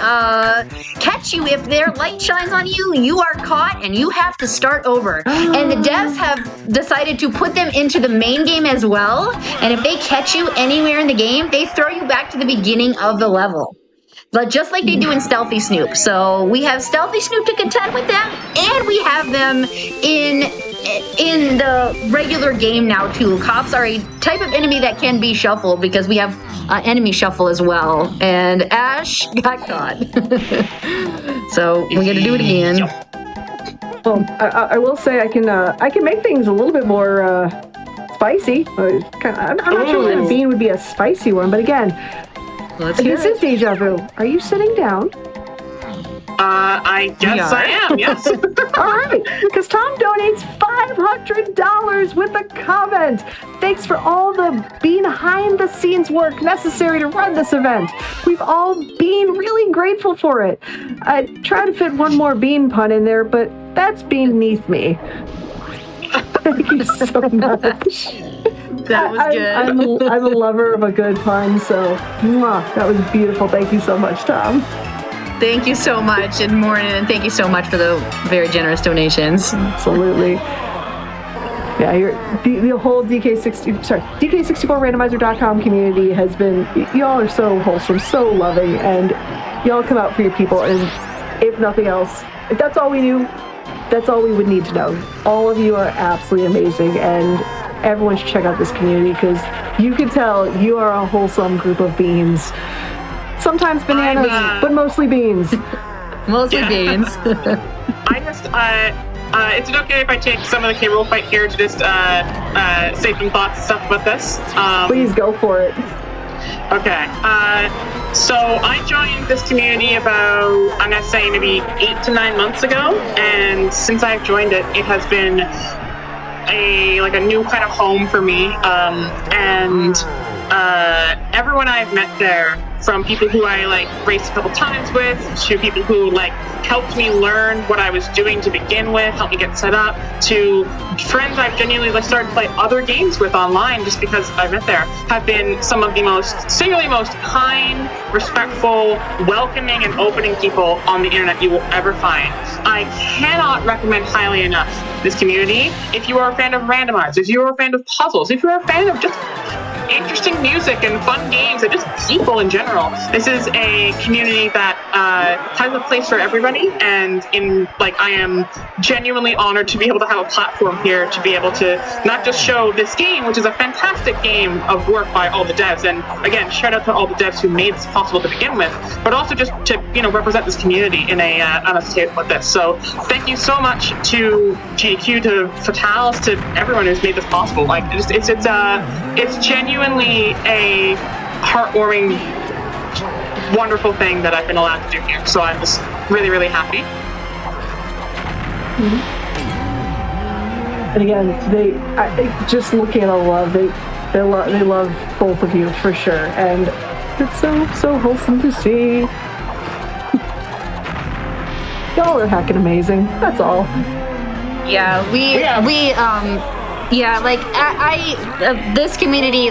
catch you if their light shines on you. You are caught, and you have to start over. And the devs have decided to put them into the main game as well. And if they catch you anywhere in the game, they throw you back to the beginning of the level. But just like they do in Stealthy Snoop. So we have Stealthy Snoop to contend with them, and we have them in the regular game now too. Cops are a type of enemy that can be shuffled because we have enemy shuffle as well. And Ash got caught. So we got to do it again. Well, I will say I can make things a little bit more spicy. I'm not sure that a bean would be a spicy one, but again, this is deja vu. Are you sitting down? I guess I am, yes. All right, because Tom donates $500 with a comment. Thanks for all the behind-the-scenes work necessary to run this event. We've all been really grateful for it. I tried to fit one more bean pun in there, but that's beneath me. Thank you so much. That was good. I'm a lover of a good pun, so that was beautiful. Thank you so much, Tom. Thank you so much, and Morning, and thank you so much for the very generous donations. Absolutely. Yeah, the whole DK64randomizer.com community has been, y'all are so wholesome, so loving, and y'all come out for your people, and if nothing else, if that's all we knew, that's all we would need to know. All of you are absolutely amazing, and everyone should check out this community, because you can tell you are a wholesome group of beans. Sometimes bananas, but mostly beans. Mostly beans. I just, is it okay if I take some of the K-Roll fight here to just say some thoughts and stuff about this? Please go for it. Okay. So I joined this community about, I'm gonna say maybe 8 to 9 months ago, and since I've joined it, it has been a new kind of home for me. And everyone I've met there, from people who I raced a couple times with, to people who helped me learn what I was doing to begin with, helped me get set up, to friends I've genuinely started to play other games with online just because I met there, have been some of the singularly most kind, respectful, welcoming, and opening people on the internet you will ever find. I cannot recommend highly enough this community. If you are a fan of randomizers, if you are a fan of puzzles, if you're a fan of just interesting music and fun games and just people in general, this is a community that has a place for everybody, and I am genuinely honored to be able to have a platform here to be able to not just show this game, which is a fantastic game of work by all the devs, and again, shout out to all the devs who made this possible to begin with, but also just to represent this community in on a stage like this. So thank you so much to GQ, to Fatales, to everyone who's made this possible. It's genuinely a heartwarming, wonderful thing that I've been allowed to do here. So I'm just really, really happy. Mm-hmm. And again, just looking at all the love, they love both of you for sure, and it's so wholesome to see. Y'all are heckin' amazing. That's all. Yeah, this community,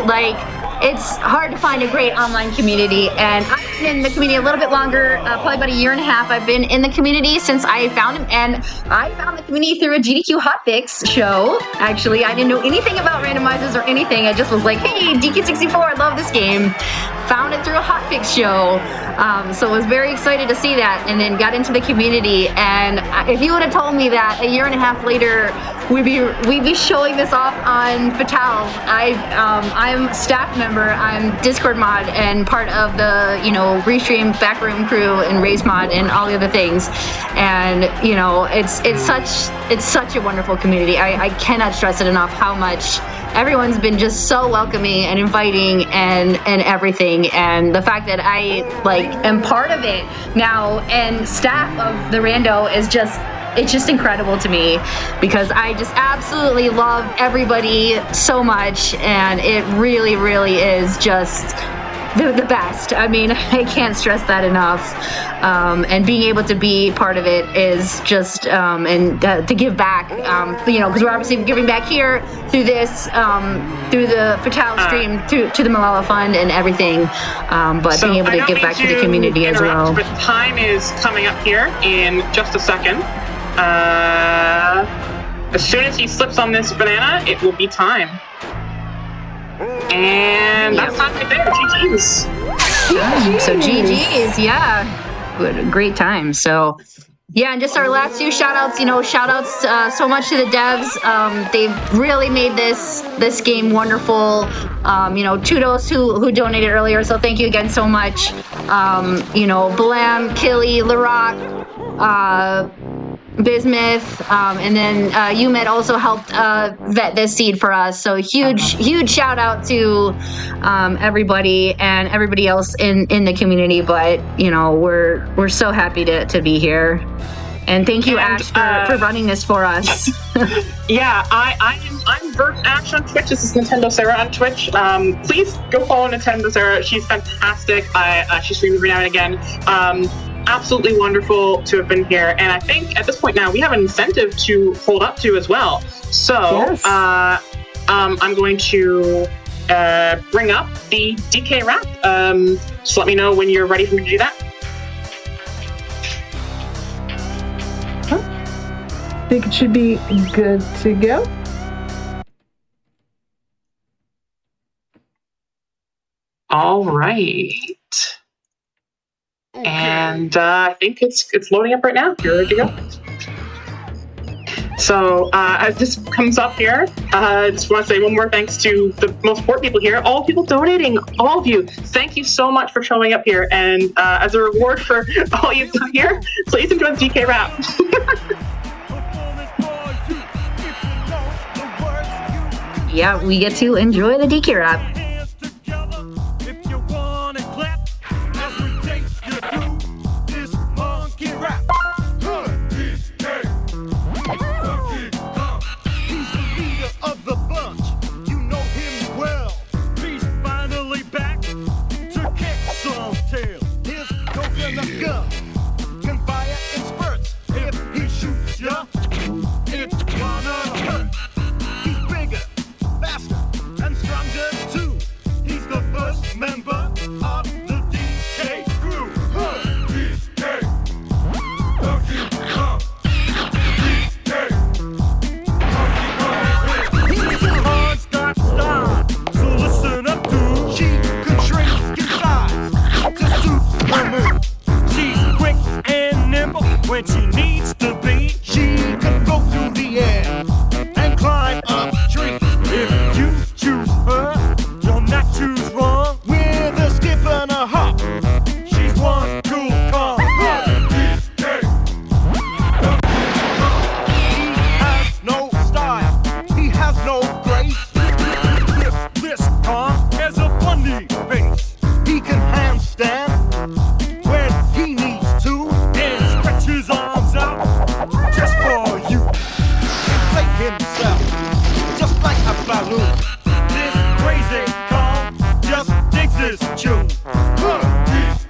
it's hard to find a great online community, and I've been in the community a little bit longer, probably about a year and a half. I've been in the community since I found him, and I found the community through a GDQ hotfix show. Actually, I didn't know anything about randomizers or anything. I just was like, hey, DQ64, I love this game. Found it through a hotfix show, so I was very excited to see that, and then got into the community. And if you would have told me that a year and a half later we'd be showing this off on Fatale, I'm staff member, I'm Discord mod, and part of the Restream backroom crew and race mod and all the other things. And it's such a wonderful community. I cannot stress it enough how much everyone's been just so welcoming and inviting and everything, and the fact that I am part of it now and staff of the Rando is just incredible to me, because I just absolutely love everybody so much, and it really, really is just the best. I mean, I can't stress that enough. And being able to be part of it is just, and to give back, because we're obviously giving back here through this, through the Fatale stream, to the Malala Fund and everything, but so being able to give back to the community as well. But time is coming up here in just a second. As soon as he slips on this banana, it will be time. And that's time right there. GG's. So GG's, yeah. What a great time. So yeah, and just our last few shout outs, shout outs so much to the devs. They've really made this game wonderful. Tudos who donated earlier, so thank you again so much. Blam, Killy, Larock, Bismuth, and then UMed also helped vet this seed for us. So huge shout out to everybody and everybody else in the community. But we're so happy to be here. And thank you, Ash, for running this for us. Yeah, I'm VerdantAsh on Twitch. This is nintendosara on Twitch. Please go follow nintendosara. She's fantastic. She streams every now and again. Absolutely wonderful to have been here, and I think at this point now we have an incentive to hold up to as well. So yes. I'm going to bring up the DK wrap. Just let me know when you're ready for me to do that. I think it should be good to go. All right. And I think it's loading up right now. You're ready to go. So as this comes up here, I just want to say one more thanks to the most important people here, all people donating, all of you. Thank you so much for showing up here. And as a reward for all you've done here, please enjoy the DK rap. Yeah, we get to enjoy the DK rap. When she needs to be, she can go through the air and climb up trees. If you choose her, you'll not choose wrong. With a skip and a hop, she's one cool calm. He has no style, he has no grace. This calm has a funny face. He can handstand when he needs to and stretch his arms out just for you. Inflate himself just like a balloon. This crazy calm just digs his tune. He's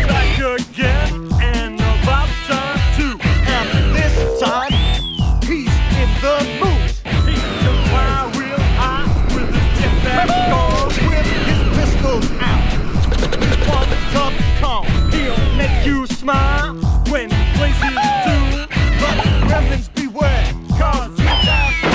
back again and about time too. And this time he's in the mood. He can fly real high with his jetpack on, with his pistols out. One tough calm, he'll make you smile when he plays his tune. But gremlins beware, 'cause he's after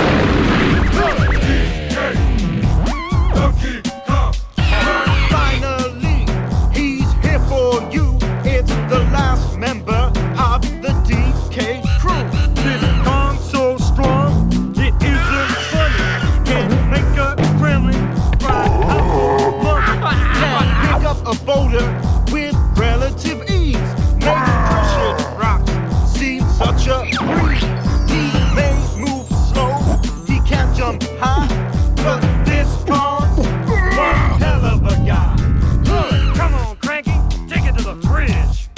finally, he's here for you. It's the last member of the DK crew. This Kong's so strong, it isn't funny. Can make a gremlin cry out for money. Can pick up a boulder with relative ease. Makes crushing rocks seem such a breeze. He may move slow, he can't jump high, but this Kong's one hell of a guy. Come on, Cranky, take it to the fridge.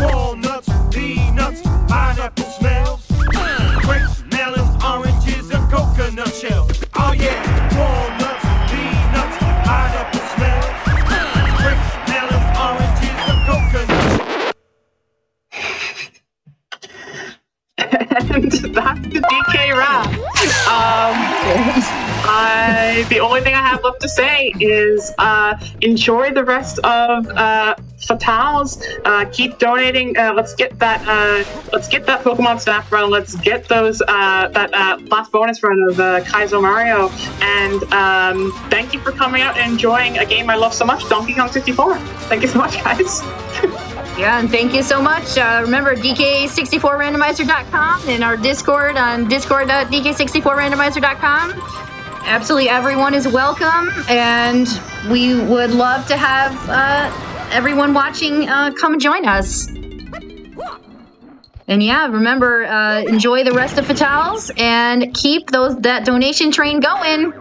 Walnuts, peanuts, pineapple smells, grapes, melons, oranges, and coconut shells. Oh yeah, walnuts, peanuts, pineapple smells, grapes, melons, oranges, and coconut shells. And that's the DK rap. The only thing I have left to say is enjoy the rest of Fatales. Keep donating. Let's get that Pokemon Snap run. Let's get those that last bonus run of Kaizo Mario. And thank you for coming out and enjoying a game I love so much, Donkey Kong 64. Thank you so much, guys. Yeah, and thank you so much. Remember, DK64randomizer.com and our Discord on discord.dk64randomizer.com. Absolutely everyone is welcome, and we would love to have everyone watching come join us. And yeah, remember, enjoy the rest of Fatales and keep that donation train going.